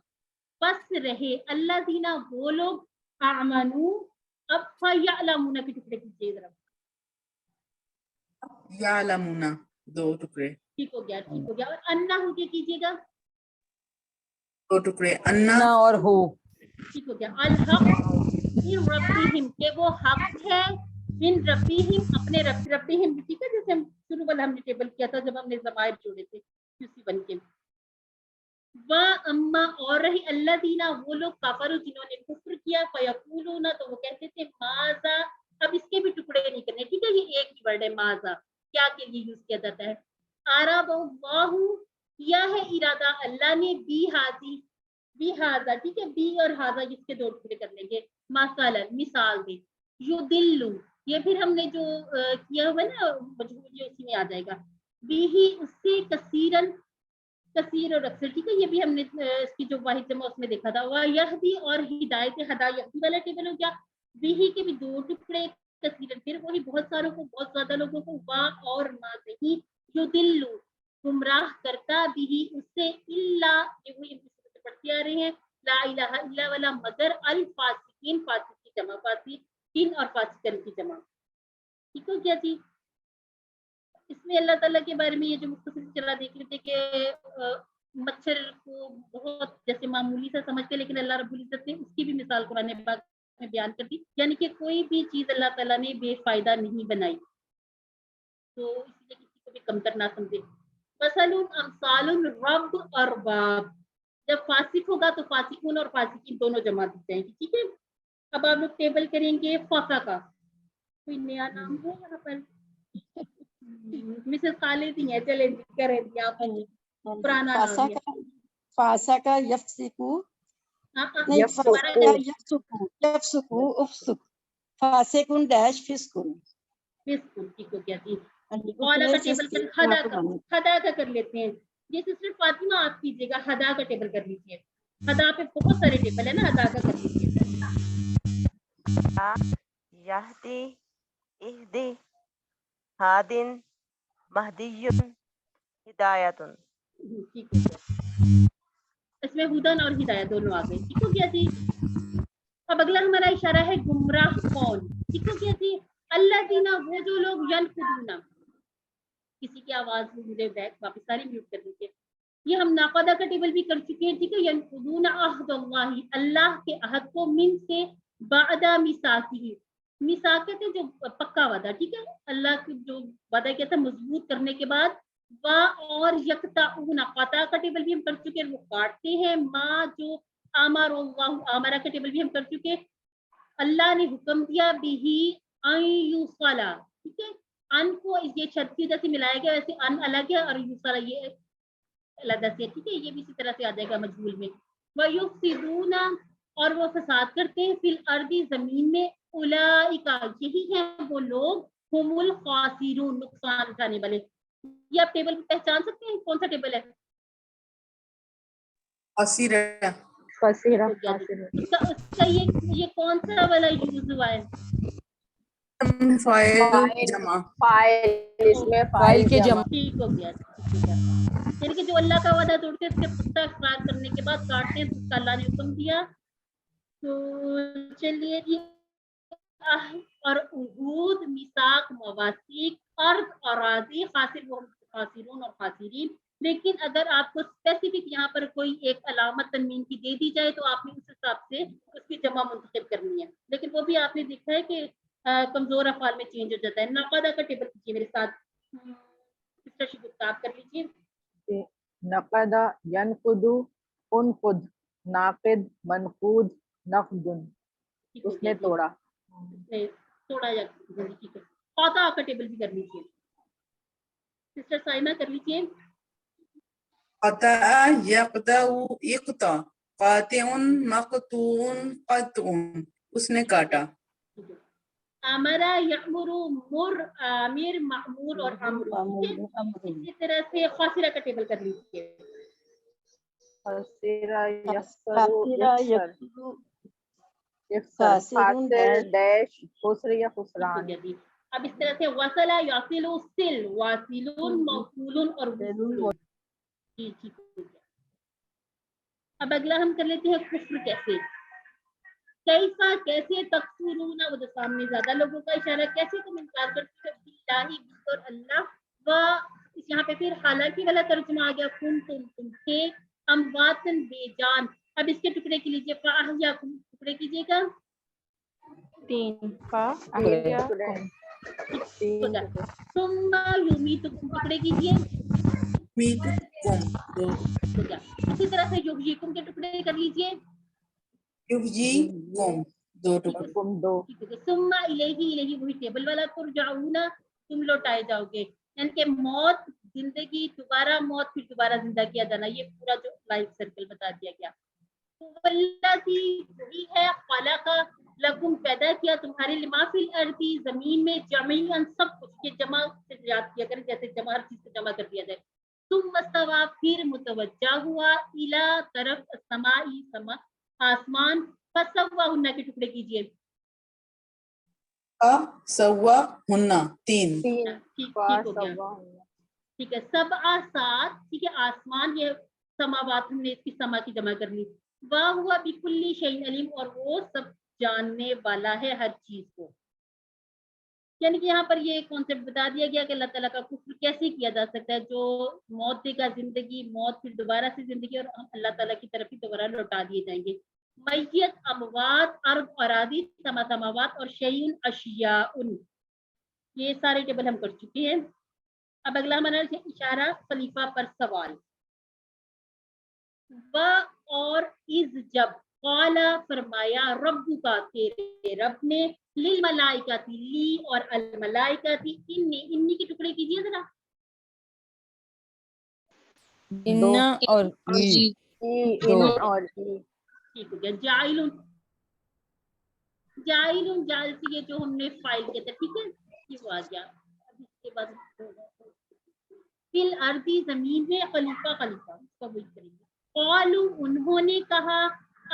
پس رہے اللہ دینا وہ لوگ, آمنو, اب فیعلمون کے ٹکڑے کیجیے ذرا. یعلمون 2 ٹکڑے, ٹھیک ہو گیا, ٹھیک ہو گیا. اور انا ہو کے کیجیے گا, 2 ٹکڑے, انا نہ اور ہو. ٹھیک ہو گیا. الحق من ربہم, کہ وہ حق ہے, من ربہم, اپنے ربہم, ٹھیک ہے. جیسے ہم شروع والا ہم نے ٹیبل کیا تھا جب ہم نے ضمائر جوڑے تھے اسی بن کے. وا اما, اور رہی اللہ دینا وہ لوگ, کفر جنہوں نے کفر کیا, فیقولون, تو وہ کہتے تھے ماذا. اب اس کے بھی ٹکڑے نہیں کرنے, ٹھیک ہے. یہ ایک ہی ورڈ ہے ماذا, کیا کے لیے یوز کیا جاتا ہے. اراد اللہ, کیا ہے ارادہ اللہ نے, بی ہاذی, بی ہاذا, ٹھیک ہے. بی اور ہاذا جس کے 2 ٹکڑے کر لیں گے. مثلا مثال دے. یدلو, یہ پھر ہم نے جو کیا ہوا ہے نا مجہول, یہ اسی میں آ جائے گا. بی ہی, اس سے, کثیرن, کثیر اور اکثر, ٹھیک ہے. یہ بھی ہم نے اس کی جو واحد جمع اس میں دیکھا تھا. وَیہدی, اور ہدایت, ہدا یہدی والا ٹیبل ہو گیا. بھی کے بھی 2 ٹکڑے, کثیر, پھر وہی بہت ساروں کو, بہت زیادہ لوگوں کو. وا اور ما نہیں, یدلو, گمراہ کرتا, بھی اس سے, الا, یہ وہی پڑھتے آ رہے ہیں, لا الہ الا والا, مگر, الفاسقین, فاسق کی جمع, فاسقین اور فاسقین کی جمع, ٹھیک ہو گیا جی. اس میں اللہ تعالیٰ کے بارے میں یہ جو مختصر چلا دیکھ لیتے کہ مچھر کو بہت جیسے معمولی سا سمجھ کے, لیکن اللہ رب العزت نے اس کی بھی مثال قرآن پاک میں بیان کر دی. یعنی کہ کوئی بھی چیز اللہ تعالیٰ نے بے فائدہ نہیں بنائی, تو اس لیے کسی کو بھی کمتر نہ سمجھے. مثل امثال الرب ارباب, جب فاسق ہوگا تو فاسقون اور فاسقین دونوں جمع دی جائیں گی, ٹھیک ہے. اب آپ لوگ ٹیبل کریں گے فقہ کا. کوئی نیا نام ہے یہاں پر؟ مسز خالد ہی ہیں, چلیں کریں گے آپ. پرانا نام ہے فاسا کا یفسکو, نہیں یفسکو افسک, فاسقون ڈیش فسقون, فسقون, ٹھیک ہو گیا جی. اولا کا ٹیبل کر, ہدا کا کر لیتے ہیں. یہ سسٹر فاطمہ آپ کیجیے گا, ہدا کا ٹیبل کر لیجیے. ہدا پہ بہت سارے ٹیبل ہے نا, ہدا کا کر لیجیے. یہدی, اہدی, ہادن, مہدیون, ہدایتن, ٹھیک ہو گیا. اس میں ہدن اور ہدایت دونوں آ گئے, ٹھیک ہو گیا جی. اب اگلا ہمارا اشارہ ہے گمراہ کون, ٹھیک ہو گیا جی. اللہ دینا, وہ جو لوگ, ینقضون, کسی کی آواز مجھے بیک واپس ساری میوٹ کر دیجیے. یہ ہم ناقدہ کا ٹیبل بھی کر چکے ہیں, ٹھیک ہے. ینقضون عہد اللہ, اللہ کے عہد کو, من سے, بعد میثاقہ, میثاق کہتے ہیں جو پکا وعدہ, ٹھیک ہے. اللہ کی جو وعدہ کیا تھا مضبوط کرنے کے بعد. وا اور یقطعون, قطع کا ٹیبل بھی ہم کر چکے ہیں, وہ کاٹتے ہیں. ما جو امر اللہ, امرا کا ٹیبل بھی ہم کر چکے, اللہ نے حکم دیا, بھی ان یوصلا, ٹھیک ہے. ان کو یہ چھت کی جیسے ملایا گیا, ویسے ان الگ ہے اور یوصلا یہ علیحدہ سے, ٹھیک ہے. یہ بھی اسی طرح سے آ جائے گا مجهول میں. وَيُفْسِدُونَ, اور وہ فساد کرتے ہیں, فی الارض, زمین میں. اولئک, یہی ہیں وہ لوگ, هم الخاسرون, نقصان اٹھانے والے. یہ آپ ٹیبل پہچان سکتے ہیں کون سا ٹیبل ہے؟ خاسرہ, خاسرہ, اس کا یہ کون سا والا یوز ہوا ہے؟ فاعل جمع, فاعل, اس میں فائل کے جمع. ٹھیک ہو گیا. یعنی کہ جو اللہ کا وعدہ توڑتے ہیں, اس کے پختہ اقرار کرنے کے بعد کاٹتے ہیں, جس کا اللہ نے حکم دیا. تو چلیے جی. اور عہود, میثاق, مواثیق, ارض, اراضی, خاسرون اور خاسرین. لیکن اگر آپ کو اسپیسیفک یہاں پر کوئی ایک علامت تنوین کی دے دی جائے تو آپ نے اس حساب سے اس کی جمع منتخب کرنی ہے. لیکن وہ بھی آپ نے دیکھا ہے کہ کمزور افعال میں چینج ہو جاتا ہے. ناقدہ کا ٹیبل کیجیے میرے ساتھ. سسٹر شگفتہ آپ کر لیجیے. نقد ينقد انقد ناقد منقود نقد. ٹھیک ہو اس گیا نے جی. توڑا. اس نے توڑا یا ٹھیک ہے. قاطع کا ٹیبل بھی کر لیجیے. سسٹر سائمہ کر لیجیے. قطع يقطع اقطع قاطع مقطوع قطع. اس نے کاٹا. امرا یامر مر عامر معمور اور امر. اسی طرح سے خاصرہ کا ٹیبل کر لیجیے. خسرا یخسر خاسرہ یخسر یخسر یخسر خاسر ڈیش خسر یا خسران. اب اس طرح سے وصلہ یصل سل واصل موصول اور وصول. جی ٹھیک ہے. اب اگلا ہم کر لیتے ہیں کفر کیسے. کیسا کیسے تکفرون وہ سامنے زیادہ لوگوں کا اشارہ. کیسے تم انکار کرتے ہو باللہ اور اللہ و یہاں پہ پھر حالانکہ والا ترجمہ آ گیا تم تھے امواتن بے جان. اب اس کے ٹکڑے کے لیجیے فاحیاکم ٹکڑے کیجیے گا. 3 فاحیاکم. ثم یمیتکم ٹکڑے کیجیے. میتکم دو. اسی طرح سے یحییکم کے ٹکڑے کر لیجیے. یحییکم دو ٹکڑے. ثم الیہ وہی ٹیبل والا ترجعون تم لوٹائے جاؤ گے. یعنی کہ موت زندگی دوبارہ موت پھر دوبارہ زندہ کیا جانا. یہ پورا جو لائف سرکل بتا دیا گیا. والذی وہی ہے خلق لکم پیدا کیا تمہارے لما فی الارض زمین میں جميعا سب کچھ. یہ جمع سے یاد کیا کریں جیسے جمع ہر چیز کو جمع کر دیا جائے. ثم استوى پھر متوجہ ہوا الی طرف السماء سما آسمان. فسواہن کے ٹکڑے کیجیے. سواہن 3. ٹھیک ہو گیا. ٹھیک ہے. سبع سات. ٹھیک ہے. آسمان یہ سماوات ہم نے اس کی سما کی جمع کر لی. وَهُوَ بِكُلِّ شَيْءٍ عَلِيمٌ اور وہ سب جاننے والا ہے ہر چیز کو. یعنی کہ یہاں پر یہ کانسیپٹ بتا دیا گیا کہ اللہ تعالیٰ کا کفر کیسے کیا جا سکتا ہے جو موت دے گا زندگی موت پھر دوبارہ سے زندگی اور ہم اللہ تعالیٰ کی طرف ہی دوبارہ لوٹا دیے جائیں گے. میت اموات ارض اراضی سماوات اور شیء اشیاء. یہ سارے ٹیبل ہم کر چکے ہیں. اب اگلا ہمارا اشارہ خلیفہ پر سوال. و اور از جب قال فرمایا رب کا تیرے رب نے للملائکتی لی اور الملائکتی انی کی ٹکڑے کیجیے ذرا. انا اور ای. اور ٹھیک ہو گیا. جائل جائل سے یہ جو ہم نے فائل کیا تھا. ٹھیک ہے یہ وہ آ گیا. اب اس کے بعد فی الارض زمین میں خلیفہ خلیفہ اس کا وہی کریں گے. قالوا انہوں نے کہا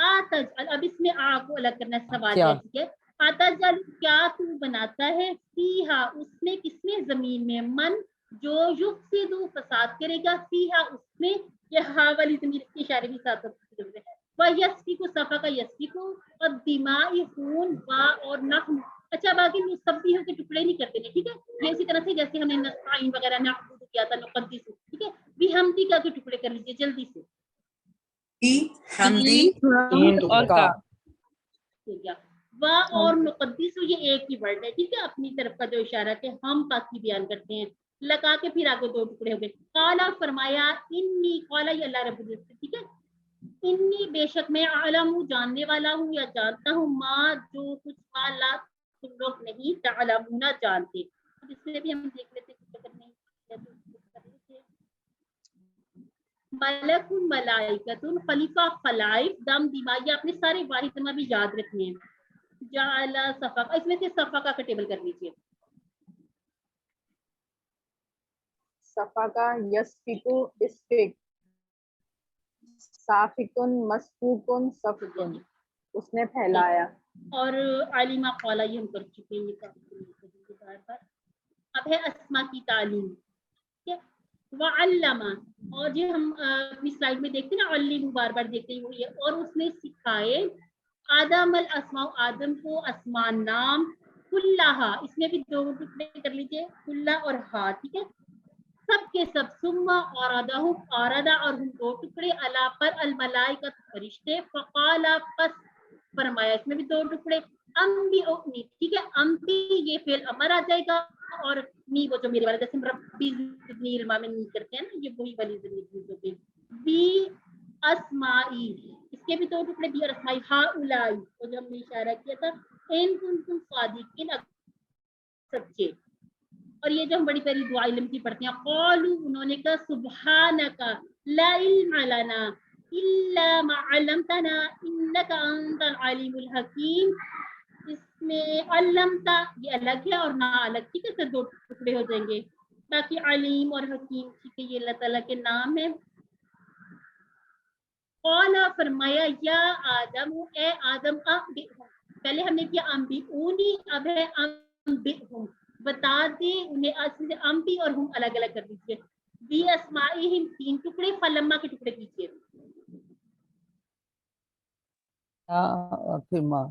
آتجعل. اب اس میں آ کو الگ کرنا سوال ہے. ٹھیک ہے. آتجعل کیا تو بناتا ہے فیہا اس میں کس میں زمین میں من جو یفسد فساد کرے گا فیہا اس میں. یہ ہا والی زمین کے اشارے بھی ساتھ ہے. وَيَسْفِكُ صفا کا یسفک اور دماء خون وا اور نحن. اچھا باقی مصبیحوں کے ٹکڑے نہیں کرتے ہیں. ٹھیک ہے. یہ اسی طرح سے جیسے ہم نے نستعین وغیرہ نعبد کیا تھا نقدس. ٹھیک ہے. بحمدی کا کے ٹکڑے کر لیجیے جلدی سے. حمدی اور کا وا اور نقدس یہ ایک ہی ورڈ ہے. ٹھیک ہے. اپنی طرف کا جو اشارہ کہ ہم پاک کی بیان کرتے ہیں لگا کے پھر آگے دو ٹکڑے ہو گئے. قالا فرمایا انی قالا یہ اللہ رب العزت. ٹھیک ہے. انی بے شک میں عالم جاننے والا ہوں یا جانتا ہوں ما جو کچھ ما لا تم لوگ نہیں تعلمون جانتے. اب اس میں بھی ہم دیکھ لیتے نہیں ملک ملائکۃ خلیفہ خلائف دم دیمائی اپنے سارے واحد بھی یاد رکھنے ہیں. جعل صفا اس میں سے صفا کا ٹیبل کر لیجیے. صفا کا یسفکو اسفک صافکن مسفوکن صفکن اس نے پھیلایا. اور عالمہ قالا یہ ہم کر چکے ہیں. یہ اب ہے اسما کی تعلیم. وعلم اور یہ ہم اپنی سلائڈ میں دیکھتے ہیں نا علم بار بار دیکھتے ہیں وہ یہ. اور اس نے سکھائے آدم الاسماء آدم کو اسماء نام کلہا. اس میں بھی دو ٹکڑے کر لیجیے کلہ اور ہا. ٹھیک ہے. سب کے سب ثم اوردہ اوردہ اور ہم دو ٹکڑے علا پر الملائکۃ فرشتے. فقال پس فرمایا اس میں بھی دو ٹکڑے. امبی اونی. ٹھیک ہے. امبی یہ فعل امر آ جائے گا اور می وہ جو میرے والا جیسے ربی زدنی علما میں نہیں کرتے ہیں نا, یہ وہی والی زدنی. بی اسمائی, اس کے بھی دو ٹکڑے, بی اور اسمائی. ہا اولائی وہ جو ہم نے اشارہ کیا تھا, ان کنتم صادقین سچے. اور یہ جو ہم بڑی پیاری دعا علم کی پڑھتے ہیں, قالوا انہوں نے کہا سبحانک لا علم لنا الا ما علمتنا انک انت العلیم الحکیم. اس میں علمتا یہ الگ ہے اور نہ الگ, ٹھیک ہے, پھر دو ٹکڑے ہو جائیں گے. باقی علیم اور حکیم, ٹھیک ہے, یہ اللہ تعالیٰ کے نام ہے. قالا فرمایا, یا آدم اے آدم, پہلے ہم نے کیا انبئونی, اب ہے انبئہم, بتا دے انہیں. اصل سے انبی اور ہم الگ الگ کر دیجیے. بی اسمائہم تین ٹکڑے, فلما کے ٹکڑے کیجیے. پھر ماں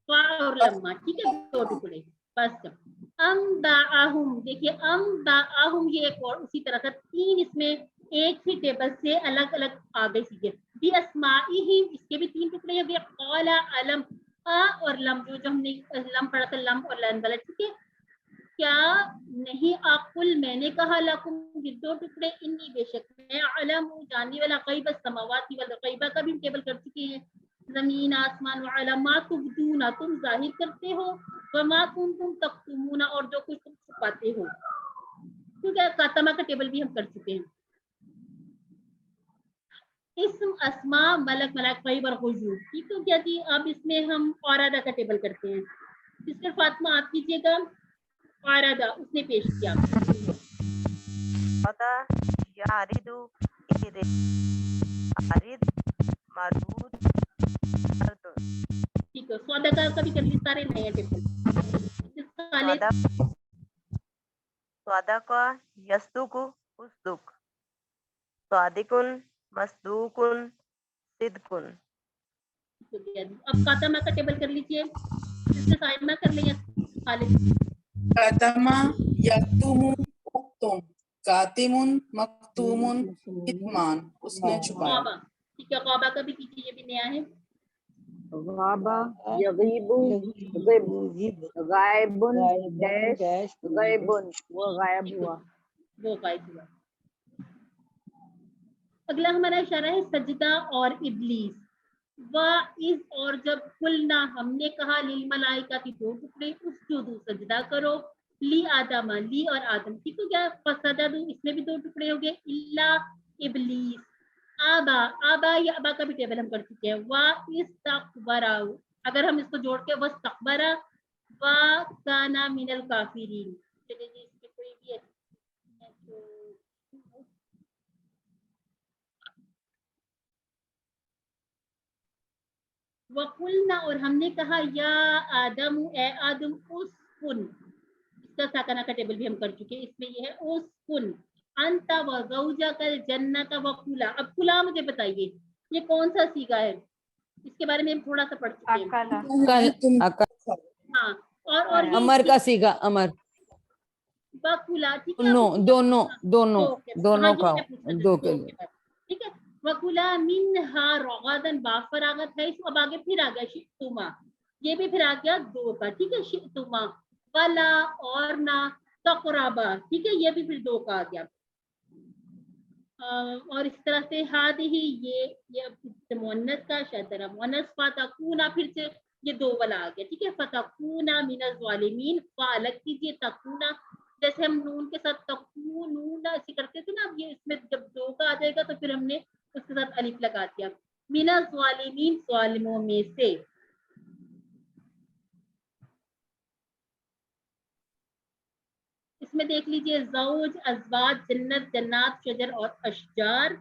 فا اور لما, ٹھیک ہے, دو ٹکڑے بس. انباہم, دیکھیے انباہم یہ ایک اور اسی طرح کا, تین اس میں ایک ہی ٹیبل سے الگ الگ آ گئے سیکھے. بی اسمائہم, اس کے بھی تین ٹکڑے ہو گئے. قال علم, اور لم جو ہم نے لم پڑھا تھا, لم اور لن والا, ٹھیک ہے. کیا نہیں اقل میں نے کہا لکم, یہ دو ٹکڑے, انی بے شک میں علم جاننے والا غیب السماوات والغیبہ کا بھی ٹیبل کر چکے ہیں, زمین آسمان. وعلما تبدون, تم ظاہر کرتے ہو, وما کنتم تکتمون, اور جو کچھ تم چھپاتے ہو. ٹھیک ہے, قاتمہ کا ٹیبل بھی ہم کر چکے ہیں. اسم اسماء ملک ملک غیب اور غیوب, ٹھیک ہے کیا جی. اب اس میں ہم اورادہ کا ٹیبل کرتے ہیں. سسٹر فاطمہ آپ کیجیے گا. اورادہ اس نے پیش کیا. یارد عارض مردود مردود. ٹھیک ہے, سودا کا بھی کر لی, سارے نئے ٹیبل. صدق یصدق اصدق, صادقن مصدوقن صدقن. اب قاتمہ کا ٹیبل کر لیجیے. سسٹر سائمہ کر لیں, خالد. کاتما یکتم اکتم, کاتم مکتوم کتمان, اس نے چھپایا. غابہ, ٹھیک ہے, غابہ کا بھی کیجیے, یہ بھی نیا ہے. غابہ یغیب غب, غائبن ڈیش غیبن, وہ غائب ہوا. وہ غائب ہوا. اگلا ہمارا اشارہ ہے سجدہ اور ابلیس. وَإِذْ, اور جب قلنا ہم نے کہا, للملائکہ کی دو ٹکڑے, اسجدوا سجدہ کرو, لی آدم, لی اور آدم, ٹھیک ہو گیا. فسجدوا, اس میں بھی دو ٹکڑے ہو گئے, الا ابلیس. آبا, آبا یا ابا کا بھی ٹیبل ہم کر چکے ہیں. وَإِسْتَكْبَرَ, اگر ہم اس کو جوڑ کے وَاسْتَكْبَرَ وَكَانَ مِنَ الْكَافِرِينَ. چلیے جی, اس میں کوئی بھی ہے وَقُلْنَا, اور ہم نے کہا, یا آدم, اے آدم, اسکن, اس کا ساکنہ کا ٹیبل بھی ہم کر چکے ہیں. اس میں یہ ہے اسکن, انت وزوجک الجنۃ وکلا. اب کلا مجھے بتائیے یہ کون سا سیگا ہے, اس کے بارے میں ہم تھوڑا سا پڑھ چکے ہیں. ہاں, اور یہ امر کا سیگا, امر وکلا, ٹھیک ہے. دونوں دونوں کا دو کے لیے. ٹھیک ہے. وَكُلَا مِنْهَا رَغَدًا, با فراغت ہے, اس اب آگے پھر آ گیا شئتما, یہ بھی پھر آ گیا دو کا, ٹھیک ہے. شئتما, ولا اور نہ, تقربا, ٹھیک ہے, یہ بھی پھر دو کا آ گیا. اور اس طرح سے ہادی ہی, یہ مؤنث کا شاطرہ مؤنث. فتکونا, پھر سے یہ دو والا آ گیا, ٹھیک ہے. فتکونا من الظالمین, فا الگ کیجیے, تکونا جیسے ہم نون کے ساتھ تکونون ایسے کرتے تھے نا, اب یہ اس میں جب دو کا آ جائے گا تو پھر ہم نے اس کے ساتھ الف لگا دیا. من الظالمین, ظالموں میں سے. اس میں دیکھ لیجئے زوج, ازواج, جنت, جنات, شجر اور اشجار.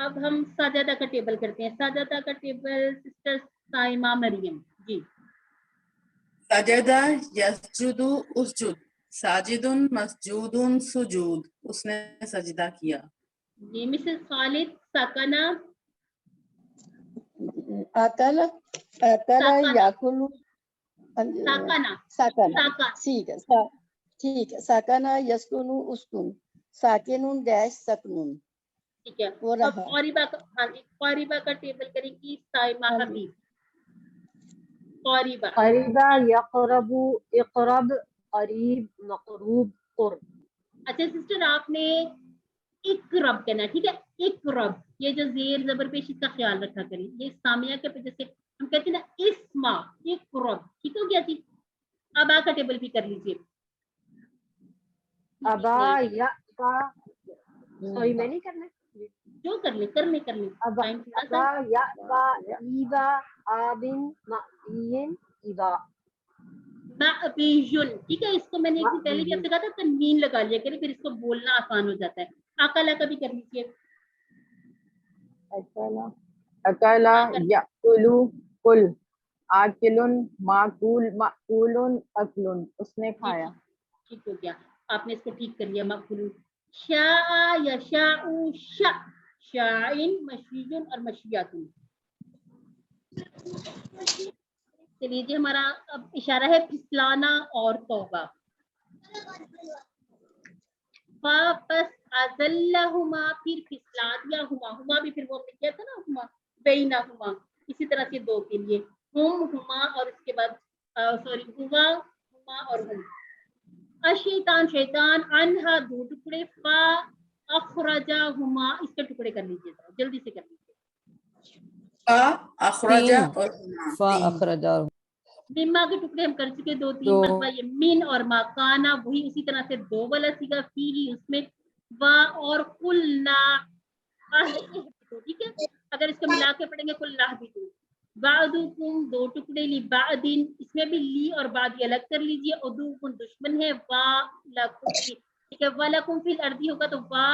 اب ہم سجدہ کا ٹیبل کرتے ہیں. سجدہ کا ٹیبل سسٹر سائمہ مریم جی. سجدہ یسجد اسجد, ساجد مسجود سجود, اس نے سجدہ کیا. جی مسز خالد. سکنا, اکل یاکل, سکنا, ساکن, ٹھیک ہے, ٹھیک ہے. ساکن یسکن اسکن, ساکن ڈیش سکنن. ٹھیک ہے. اب قریبہ کا, ہاں جی, قریبہ کا ٹیبل کریں گی سائمہ حبیب. قریبہ قریبہ یقرب, اقرب قریب مقروب قرب. اچھا سسٹر آپ نے اقرب کہنا ہے, ٹھیک ہے, اقرب, یہ جو زیر زبر پیش اس کا خیال رکھا کریں, یہ سامیہ کے جیسے ہم کہتے ہیں نا اسما, اقرب, ٹھیک ہو گیا جی. اب آ کا ٹیبل بھی کر لیجیے. ابا یا کا, سوری میں نہیں کرنا, جو کر لیں ابا یا کا ایبا آبن معین ایبا. معبیجن, ٹھیک ہے, اس کو میں نے ایک دن پہلے بھی آپ سے کہا تھا تنوین لگا لیا کریں, پھر اس کو بولنا آسان ہو جاتا ہے. اکلا کا بھی کر لیجیے. اکلا یاکلو کل, آکلن معقول معقولن اکلن, اس نے کھایا. ٹھیک ہو گیا, آپ نے اس کو ٹھیک کر لیا. مقبول. شاء یشاء شاء, شاعن مشیون اور مشیاتن. چلیے جی, ہمارا اب اشارہ ہے پھسلانا اور توبہ. پس ازلہما, پھر پھسلا دیا ہما, ہما بھی پھر وہ کیا تھا نا, ہما بینہما, اسی طرح سے دو کے لیے ہما, اور اس کے بعد سوری ہوا اور ہم. الشیطان شیطان, انہا دو ٹکڑے, فا اخرجہما, اس کے ٹکڑے کر لیجیے, جلدی سے کر لیجیے. فا اخرجا تین, اور فا اخرجا, مما کے ٹکڑے ہم کر چکے 2-3 مرتبہ. یہ من اور ماکانا وہی اسی طرح سے دو والا سیگا, فی ہی اس میں وا اور قلنا, ٹھیک ہے. اگر اس کو ملا کے پڑھیں گے قلنا بھی تو بعضکم, دو ٹکڑے, لی بعدن, اس میں بھی لی اور بعد الگ کر لیجیے. عدوکم دشمن ہے, وا لکم, ٹھیک ہے. ولکم فی الارض ہوگا تو وا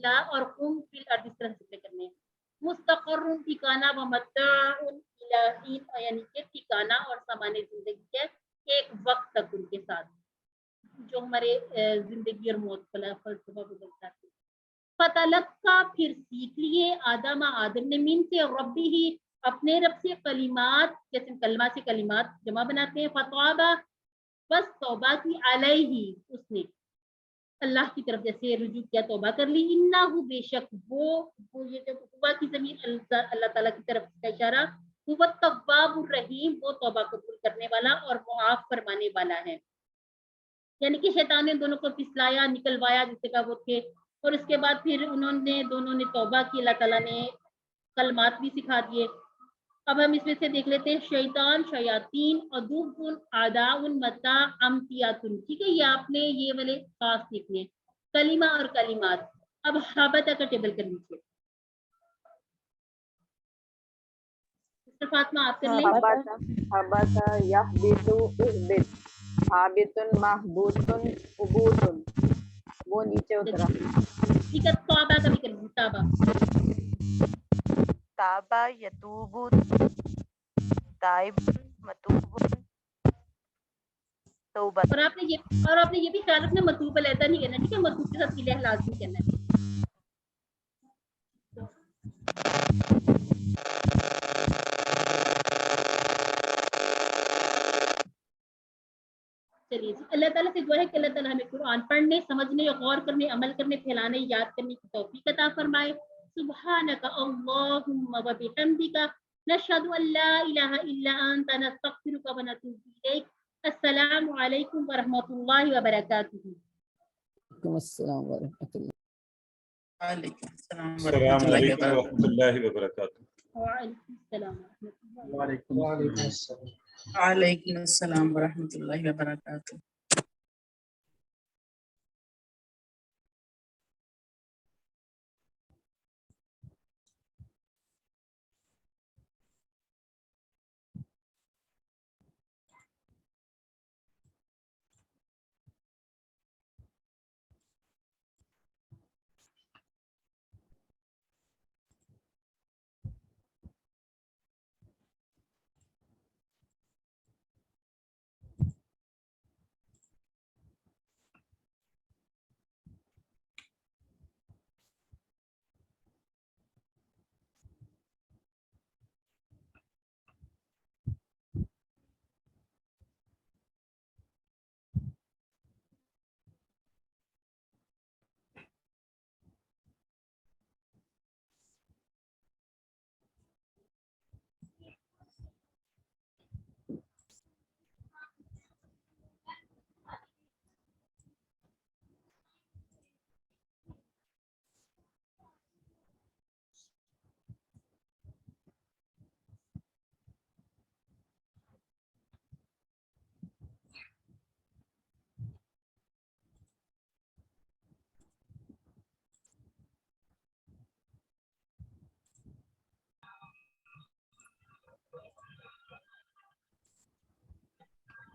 لا اور قم فی الارض, اس طرح سے کرنے ہیں. مستقر ٹھکانہ و متاع الہین, یعنی کہ ٹھکانہ اور سامان زندگی کے ایک وقت تک ان کے ساتھ, جو ہمارے زندگی اور موت کا فلسفہ بدلتا ہے. فتلقا, پھر سیکھ لیے, آدم نے من سے ربی ہی, اپنے رب سے, کلمات, جیسے کلمہ سے کلمات جمع بناتے ہیں. فتوابہ, بس توبہ کی, علیہ, اس نے اللہ کی طرف جیسے رجوع کیا, توبہ کر لی. انہو, بے شک وہ یہ جو ہوا کی ضمیر اللہ تعالیٰ کی طرف کا اشارہ, وہ التواب الرحیم, وہ توبہ قبول کرنے والا اور معاف فرمانے والا ہے. یعنی کہ شیطان نے دونوں کو پھسلایا, نکلوایا, جس سے کہ وہ تھے, اور اس کے بعد پھر دونوں نے توبہ کی, اللہ تعالیٰ نے کلمات بھی سکھا دیے. اب ہم اس میں سے دیکھ لیتے ہیں. شیطان, شیاطین, عدوٌ, اعداء, متاع, امتیاتن, ٹھیک ہے. یہ آپ نے یہ والے خاص سیکھنے, کلمہ اور کلمات. اب حبتہ کا ٹیبل کر لیجیے. فاطمہ آپ کر لیں. حبتہ یحبطو احبط, حابطن محبوطن حبوطن, وہ نیچے اترا. ٹھیک ہے. توبہ کا بھی کر لیجیے. توبہ, تابا یتوبو, تائب متوب, توبہ. اور آپ نے یہ بھی خیال رکھنا, مطلوب علیحدہ نہیں کہنا, ٹھیک ہے. مطلوب کے ساتھ الہ لازمی کہنا ہے. چلیے جی, اللہ تعالیٰ سے دعا ہے کہ اللہ تعالیٰ ہمیں قرآن پڑھنے, سمجھنے, غور کرنے, عمل کرنے, پھیلانے, یاد کرنے کی توفیق عطا فرمائے. سبحانک اللہم و بحمدک, نشہد ان لا الہ الا انت, نستغفرک و نتوب الیک. السلام علیکم ورحمۃ اللہ وبرکاتہ. وعلیکم السلام ورحمۃ اللہ. وعلیکم السلام السلام ورحمۃ علیکم اللہ ورحمۃ اللہ وبرکاتہ. وعلیکم السلام ورحمۃ اللہ. وعلیکم السلام. وعلیکم السلام ورحمۃ اللہ وبرکاتہ.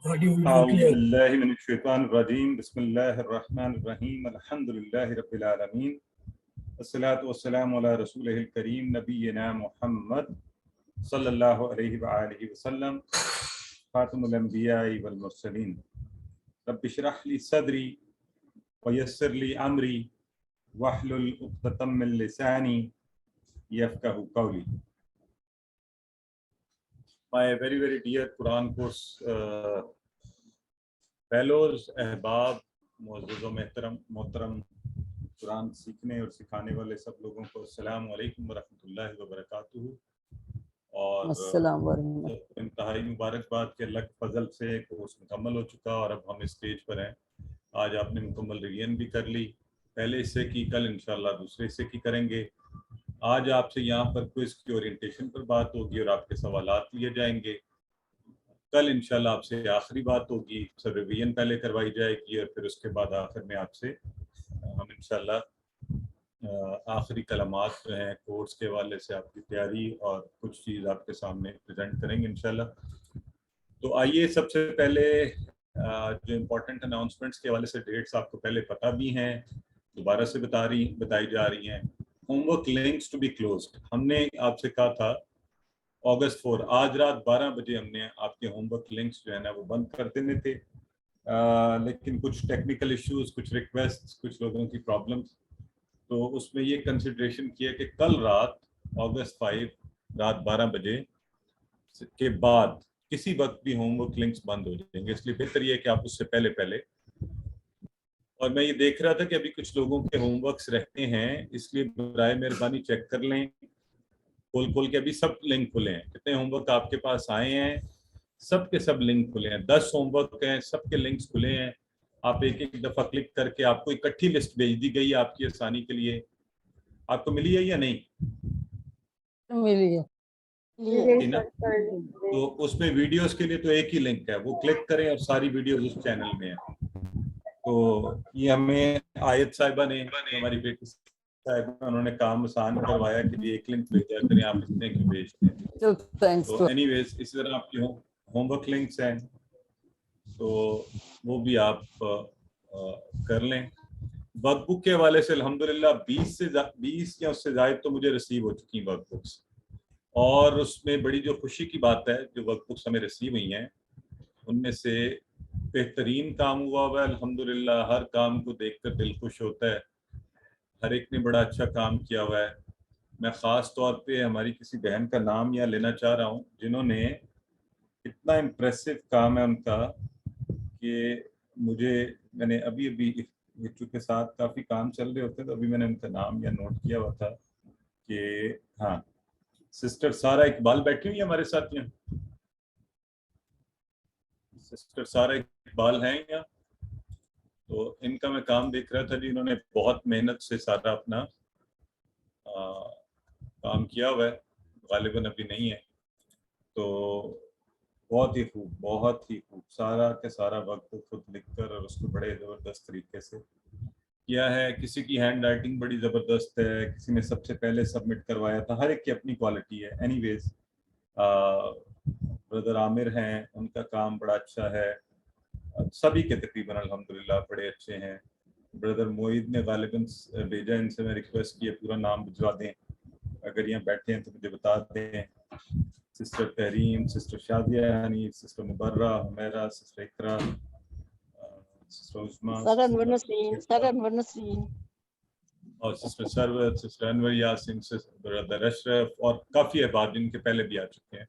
أعوذ بالله من الشيطان الرجيم بسم الله الرحمن الرحيم الحمد لله رب العالمين الصلاة والسلام على رسوله الكريم نبينا محمد صلى الله عليه وآله وسلم خاتم الأنبياء والمرسلين رب اشرح لي صدري ويسر لي أمري واحلل عقدة من لساني يفقهوا قولي. My very very dear Quran course fellows, احباب, معزز و محترم قرآن سیکھنے اور سکھانے والے سب لوگوں کو السلام علیکم ورحمۃ اللہ وبرکاتہ. اور السلام ورحمۃ انتہائی مبارکباد کے اللہ کے فضل سے کورس مکمل ہو چکا اور اب ہم اسٹیج پر ہیں. آج آپ نے مکمل ریویژن بھی کر لی, پہلے حصے کی, کل انشاءاللہ دوسرے حصے کی کریں گے. آج آپ سے یہاں پر کوئز کی اورینٹیشن پر بات ہوگی اور آپ کے سوالات لیے جائیں گے. کل انشاءاللہ آپ سے آخری بات ہوگی, سب ریویژن پہلے کروائی جائے گی اور پھر اس کے بعد آخر میں آپ سے ہم انشاءاللہ آخری کلمات جو ہیں کورس کے حوالے سے آپ کی تیاری اور کچھ چیز آپ کے سامنے پریزنٹ کریں گے انشاءاللہ. تو آئیے سب سے پہلے جو امپورٹنٹ اناؤنسمنٹس کے حوالے سے ڈیٹس آپ کو پہلے پتہ بھی ہیں, دوبارہ سے بتائی جا رہی ہیں. Homework links to be closed, ہم نے آپ سے کہا تھا اگست 4, آج رات 12 بجے ہم نے آپ کے ہوم ورک لنکس جو ہے نا وہ بند کر دینے تھے, لیکن کچھ ٹیکنیکل ایشوز, کچھ ریکویسٹ, کچھ لوگوں کی پرابلمس, تو اس میں یہ کنسیڈریشن کیا کہ کل رات اگست 5 رات 12 بجے کے بعد کسی وقت بھی ہوم ورک لنکس بند ہو جائیں گے, اس لیے بہتر یہ ہے کہ آپ اس سے پہلے. اور میں یہ دیکھ رہا تھا کہ ابھی کچھ لوگوں کے ہوم ورکس رہتے ہیں, اس لیے برائے مہربانی چیک کر لیں, کھول کے ابھی سب لنک کھلے ہیں. کتنے ہوم ورک آپ کے پاس آئے ہیں, سب کے سب لنک کھلے ہیں. 10 ہوم ورک ہیں, سب کے لنکس کھلے ہیں. آپ ایک ایک دفعہ کلک کر کے آپ کو اکٹھی لسٹ بھیج دی گئی ہے آپ کی آسانی کے لیے. آپ کو ملی ہے یا نہیں ملی ہے؟ تو اس میں ویڈیوز کے لیے تو ایک ہی لنک ہے, وہ کلک کریں اور ساری ویڈیوز اس چینل میں ہیں. تو یہ ہمیں آیت صاحبہ نے, ہماری بیٹی صاحبہ, انہوں نے کام آسان کروایا کہ ایک لنک بھیجا کریں, آپ اتنے کی بھیجتے ہیں. تو اینی ویز اسی طرح آپ کی ہوم ورک لنکس ہیں تو وہ بھی آپ کر لیں. ورک بک کے حوالے سے الحمدللہ 20 یا اس سے زائد تو مجھے ریسیو ہو چکی ہیں ورک بکس, اور اس میں بڑی جو خوشی کی بات ہے, جو ورک بکس ہمیں ریسیو ہوئی ہیں ان میں سے بہترین کام ہوا ہے الحمدللہ. ہر کام کو دیکھ کر دل خوش ہوتا ہے, ہر ایک نے بڑا اچھا کام کیا ہوا ہے. میں خاص طور پہ ہماری کسی بہن کا نام یہاں لینا چاہ رہا ہوں جنہوں نے اتنا امپریسو کام ہے ان کا کہ میں نے ابھی بچوں کے ساتھ کافی کام چل رہے ہوتے ہیں, تو ابھی میں نے ان کا نام یا نوٹ کیا ہوا تھا کہ ہاں, سسٹر سارا اقبال بیٹھی ہوئی ہمارے ساتھ یہاں. سسٹر سارا اقبال ہیں یہاں, تو ان کا میں کام دیکھ رہا تھا جی. انہوں نے بہت محنت سے سارا اپنا کام کیا ہوا ہے, غالباً ابھی نہیں ہے. تو بہت ہی خوب سارا کے سارا وقت خود لکھ کر اور اس کو بڑے زبردست طریقے سے کیا ہے. کسی کی ہینڈ رائٹنگ بڑی زبردست ہے, کسی نے سب سے پہلے سبمٹ کروایا تھا. ہر ایک کی اپنی کوالٹی ہے. اینی ویز بردر عامر ہیں, ان کا کام بڑا اچھا ہے. سبھی کے تقریباً الحمدللہ بڑے اچھے ہیں. بردر معید نے غالباً بھیجا, ان سے میں ریکویسٹ کی پورا نام بھجوا دیں, اگر یہاں بیٹھے ہیں تو مجھے بتا دیں. Sister Tahreem, sister Shadia Hanif, sister Mubarra, Humaira, sister Iqra, sister Uzma, اور sister Sarwar, sister Anwar Yasin, brother Ashraf, اور کافی احباب جن کے پہلے بھی آ چکے ہیں.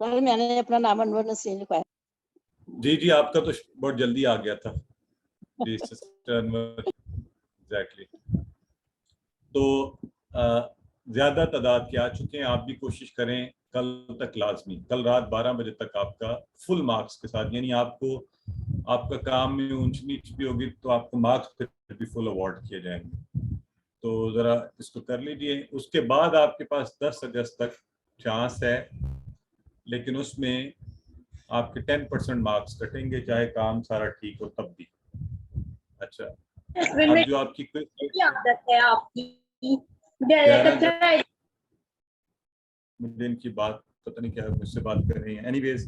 میں نے اپنا نام انور نسرین لکھوایا. جی آپ کا تو بہت جلدی آ گیا تھا جی سسٹر انور, ایگزیکٹلی. تو زیادہ تعداد کے آ چکے ہیں. آپ بھی کوشش کریں کل تک لازمی, کل رات 12 بجے تک آپ کا فل مارکس کے ساتھ, یعنی آپ کا کام میں اونچ نیچ بھی ہوگی تو آپ کو مارکس پھر بھی فل ایوارڈ کیے جائیں گے. تو ذرا اس کو کر لیجئے. اس کے بعد آپ کے پاس 10 اگست تک چانس ہے, لیکن اس میں آپ کے 10% مارکس کٹیں گے, چاہے کام سارا ٹھیک ہو تب بھی. اچھا, اب جو آپ کی عادت ہے آپ کی, مجھے ان کی بات پتہ نہیں کیا مجھ سے بات کر رہی ہیں. Anyways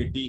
80,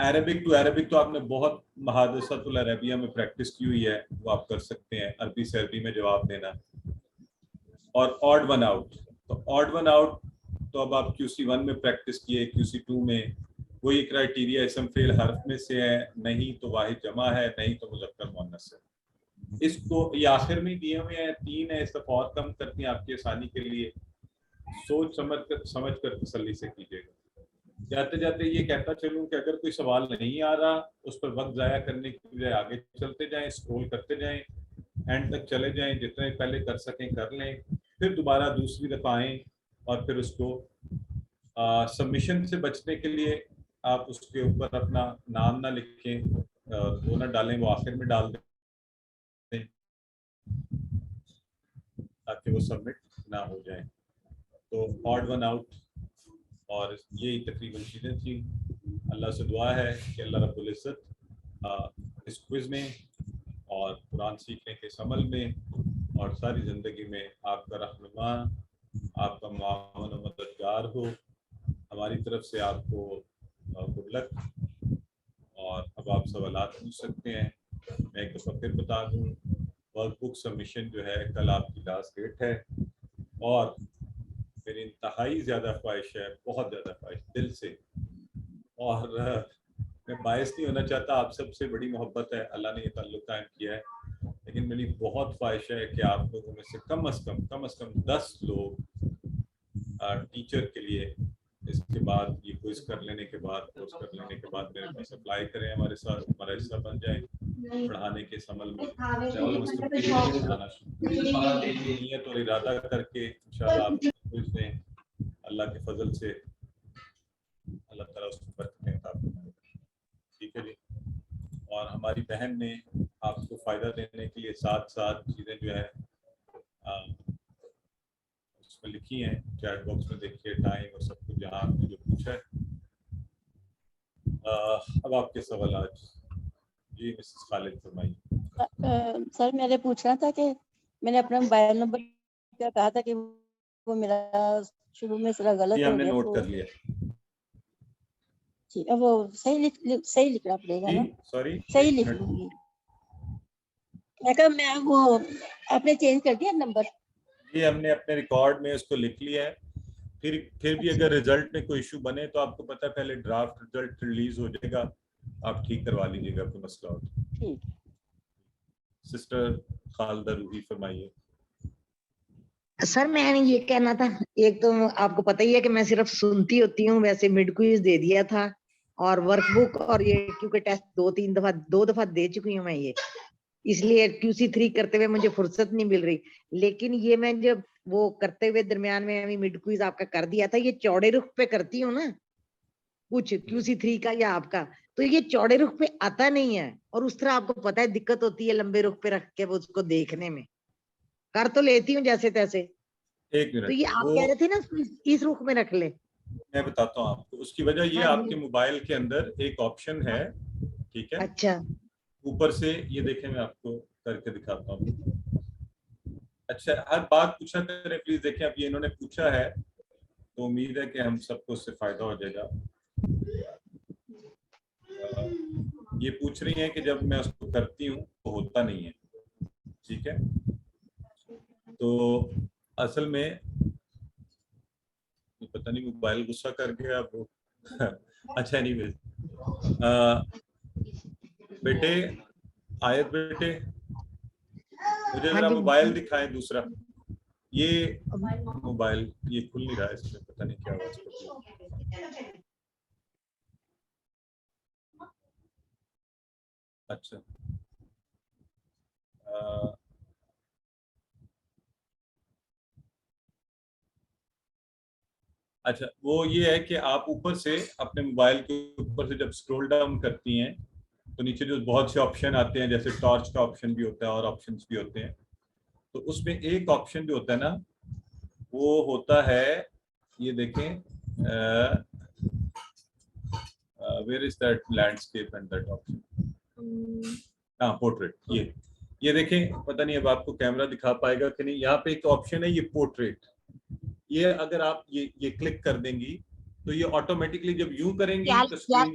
Arabic to Arabic تو آپ نے بہت محادثۃ العربیہ میں پریکٹس کی ہوئی ہے, وہ آپ کر سکتے ہیں عربی سے عربی میں جواب دینا. اور آڈ ون آؤٹ, تو آڈ ون آؤٹ تو اب آپ QC1 میں پریکٹس کیے, QC2 میں وہی کرائٹیریا اسم فعل حرف میں سے ہے, نہیں تو واحد جمع ہے, نہیں تو مذکر مؤنث ہے. اس کو یہ آخر میں دیے ہوئے ہیں 3 ہیں, اس دفعہ اور کم کرتی ہیں آپ کی آسانی کے لیے, سوچ سمجھ کر تسلی سے کیجیے گا. جاتے جاتے یہ کہتا چلوں کہ اگر کوئی سوال نہیں آ رہا اس پر وقت ضائع کرنے کی بجائے آگے چلتے جائیں, اسکرول کرتے جائیں, اینڈ تک چلے جائیں, جتنے پہلے کر سکیں کر لیں, پھر دوبارہ دوسری دفعہ آئیں اور پھر اس کو سبمیشن سے بچنے کے لیے آپ اس کے اوپر اپنا نام نہ لکھیں, وہ نہ ڈالیں, وہ آخر میں ڈال دیں تاکہ وہ سبمٹ نہ ہو جائیں. تو آڈ ون آؤٹ اور یہی تقریباً چیزیں تھیں. اللہ سے دعا ہے کہ اللہ رب العزت اس کوئز میں اور قرآن سیکھنے کے اس عمل میں اور ساری زندگی میں آپ کا رہنما, آپ کا معاون و مددگار ہو. ہماری طرف سے آپ کو گڈ لک. اور اب آپ سوالات پوچھ سکتے ہیں. میں ایک دفعہ پھر بتا دوں, ورک بک سبمیشن جو ہے کل آپ کی لاسٹ ڈیٹ ہے, اور میری انتہائی زیادہ خواہش ہے, بہت زیادہ خواہش دل سے, اور میں باعث نہیں ہونا چاہتا, آپ سب سے بڑی محبت ہے, اللہ نے یہ تعلق قائم کیا ہے, لیکن میری بہت خواہش ہے کہ آپ لوگوں میں سے کم از کم 10 لوگ ٹیچر کے لیے اس کے بعد یہ کوئز کر لینے کے بعد, کورس کر لینے کے بعد میرے پاس اپلائی کریں, ہمارے ساتھ ہمارا حصہ بن جائیں پڑھانے کے اس عمل میں. نیت اور ارادہ کر کے انشاءاللہ آپ کوئز دیں. اللہ کے فضل سے اللہ تعالیٰ اس کو برکتیں عطا فرمائے. ٹھیک ہے جی. اور ہماری بہن نے آپ کو فائدہ دینے کے لیے ساتھ چیزیں جو ہے اس میں لکھی ہیں, چیٹ باکس میں دیکھیے, ٹائم اور سب کچھ جہاں آپ نے جو پوچھا ہے. اب آپ کے سوالات. جی مسز خالد فرمائیے. سر میں نے پوچھنا تھا کہ میں نے اپنا موبائل نمبر کیا کہا تھا کہ وہ میرا شروع میں ذرا غلط یہ ہو ہم نے گیا, نوٹ کر لیا. ٹھیک ہے, وہ صحیح لکھنا پڑے گا نا؟ سوری صحیح لکھ لوں گی. میں وہ آپ نے چینج کر دیا نمبر؟ یہ ہم نے اپنے ریکارڈ میں اس کو لکھ لیا ہے. پھر بھی اگر ریزلٹ میں کوئی ایشو بنے تو آپ کو پتہ ہے پہلے ڈرافٹ ریزلٹ ریلیز ہو جائے گا, آپ ٹھیک کروا لیجیے گا کوئی مسئلہ ہو. ٹھیک. سسٹر خالدہ روحی فرمائیے. سر میں نے یہ کہنا تھا, ایک تو آپ کو پتہ ہی ہے کہ میں صرف سنتی ہوتی ہوں, ویسے مڈ کوئز دے دیا تھا اور ورک بک, اور یہ کیونکہ ٹیسٹ 2 دفعہ دے چکی ہوں میں, یہ اس لیے QC3 کرتے ہوئے مجھے فرصت نہیں مل رہی. لیکن یہ میں جب وہ کرتے ہوئے درمیان میں مڈ کوئز آپ کا کر دیا تھا, یہ چوڑے رخ پہ کرتی ہوں نا کچھ QC3 کا یا آپ کا, تو یہ چوڑے رخ پہ آتا نہیں ہے, اور اس طرح آپ کو پتہ ہے دقت ہوتی ہے لمبے رخ پہ رکھ کے وہ اس کو دیکھنے میں. کر تو لیتی ہوں جیسے تیسے. ایک منٹ, تو یہ آپ کہہ رہے تھے نا اس رخ میں رکھ لے. میں بتاتا ہوں آپ کو. اس کی وجہ یہ آپ کے موبائل کے اندر ایک آپشن ہے, ٹھیک ہے, اچھا اوپر سے یہ دیکھیں, میں آپ کو کر کے دکھاتا ہوں. اچھا ہر بات پوچھا کریں پلیز. دیکھیں اب یہ انہوں نے پوچھا ہے تو امید ہے کہ ہم سب کو اس سے فائدہ ہو جائے گا. یہ پوچھ رہی ہیں کہ جب میں اس کو کرتی ہوں تو ہوتا نہیں ہے, ٹھیک ہے. تو اصل میں پتہ نہیں موبائل غصہ کر گیا اب. اچھا نہیں بیٹے, آیت بیٹے مجھے ذرا موبائل دکھائیں دوسرا. یہ موبائل یہ کھل نہیں رہا ہے, اس میں پتہ نہیں کیا ہوا. اچھا اچھا وہ یہ ہے کہ آپ اوپر سے اپنے موبائل کے اوپر سے جب اسکرول ڈاؤن کرتی ہیں تو نیچے جو بہت سے آپشن آتے ہیں, جیسے ٹارچ کا آپشن بھی ہوتا ہے اور آپشنز بھی ہوتے ہیں, تو اس میں ایک آپشن جو ہوتا ہے نا وہ ہوتا ہے, یہ دیکھیں, where is that landscape and that option, portrait. یہ دیکھیں, پتہ نہیں اب آپ کو کیمرہ دکھا پائے گا کہ نہیں. یہاں پہ ایک آپشن ہے یہ پورٹریٹ. یہ اگر آپ یہ کلک کر دیں گی تو یہ آٹومیٹکلی جب یوں کریں گی تو اسکرین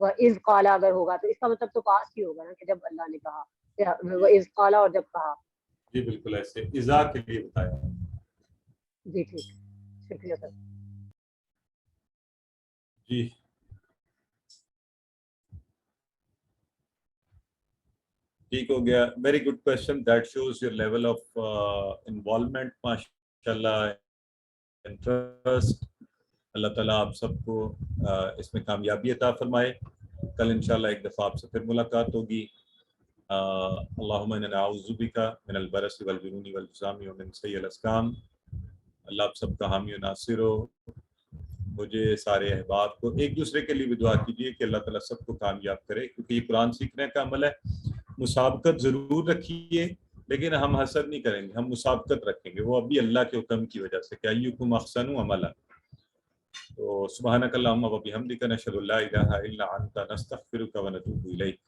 وَإِذْ قَالَ اگر ہوگا تو اس کا مطلب تو پاس ہی ہوگا نا کہ جب اللہ نے کہا، وَإِذْ قَالَ اور جب کہا. جی بالکل ایسے اذا کے لیے بتایا. جی ٹھیک، شکریہ سر. جی ٹھیک ہو گیا. Very good question. That shows your level of involvement. ماشاء اللہ انٹرسٹ. اللہ تعالیٰ آپ سب کو اس میں کامیابی عطا فرمائے. کل انشاءاللہ ایک دفعہ آپ سے پھر ملاقات ہوگی. اللہم انا نعوذ بک من البرص والجنون والجذام ومن سیء الاسقام. اللہ آپ سب کا حامی و ناصر ہو. مجھے سارے احباب کو ایک دوسرے کے لیے بھی دعا کیجیے کہ اللہ تعالیٰ سب کو کامیاب کرے، کیونکہ یہ قرآن سیکھنے کا عمل ہے. مسابقت ضرور رکھیے لیکن ہم حسد نہیں کریں گے، ہم مسابقت رکھیں گے، وہ ابھی اللہ کے حکم کی وجہ سے کہ ایکم احسن عملا. تو سبحانک اللہم و بحمدک نشہد ان لا الہ الا انت نستغفرک و نتوب الیک.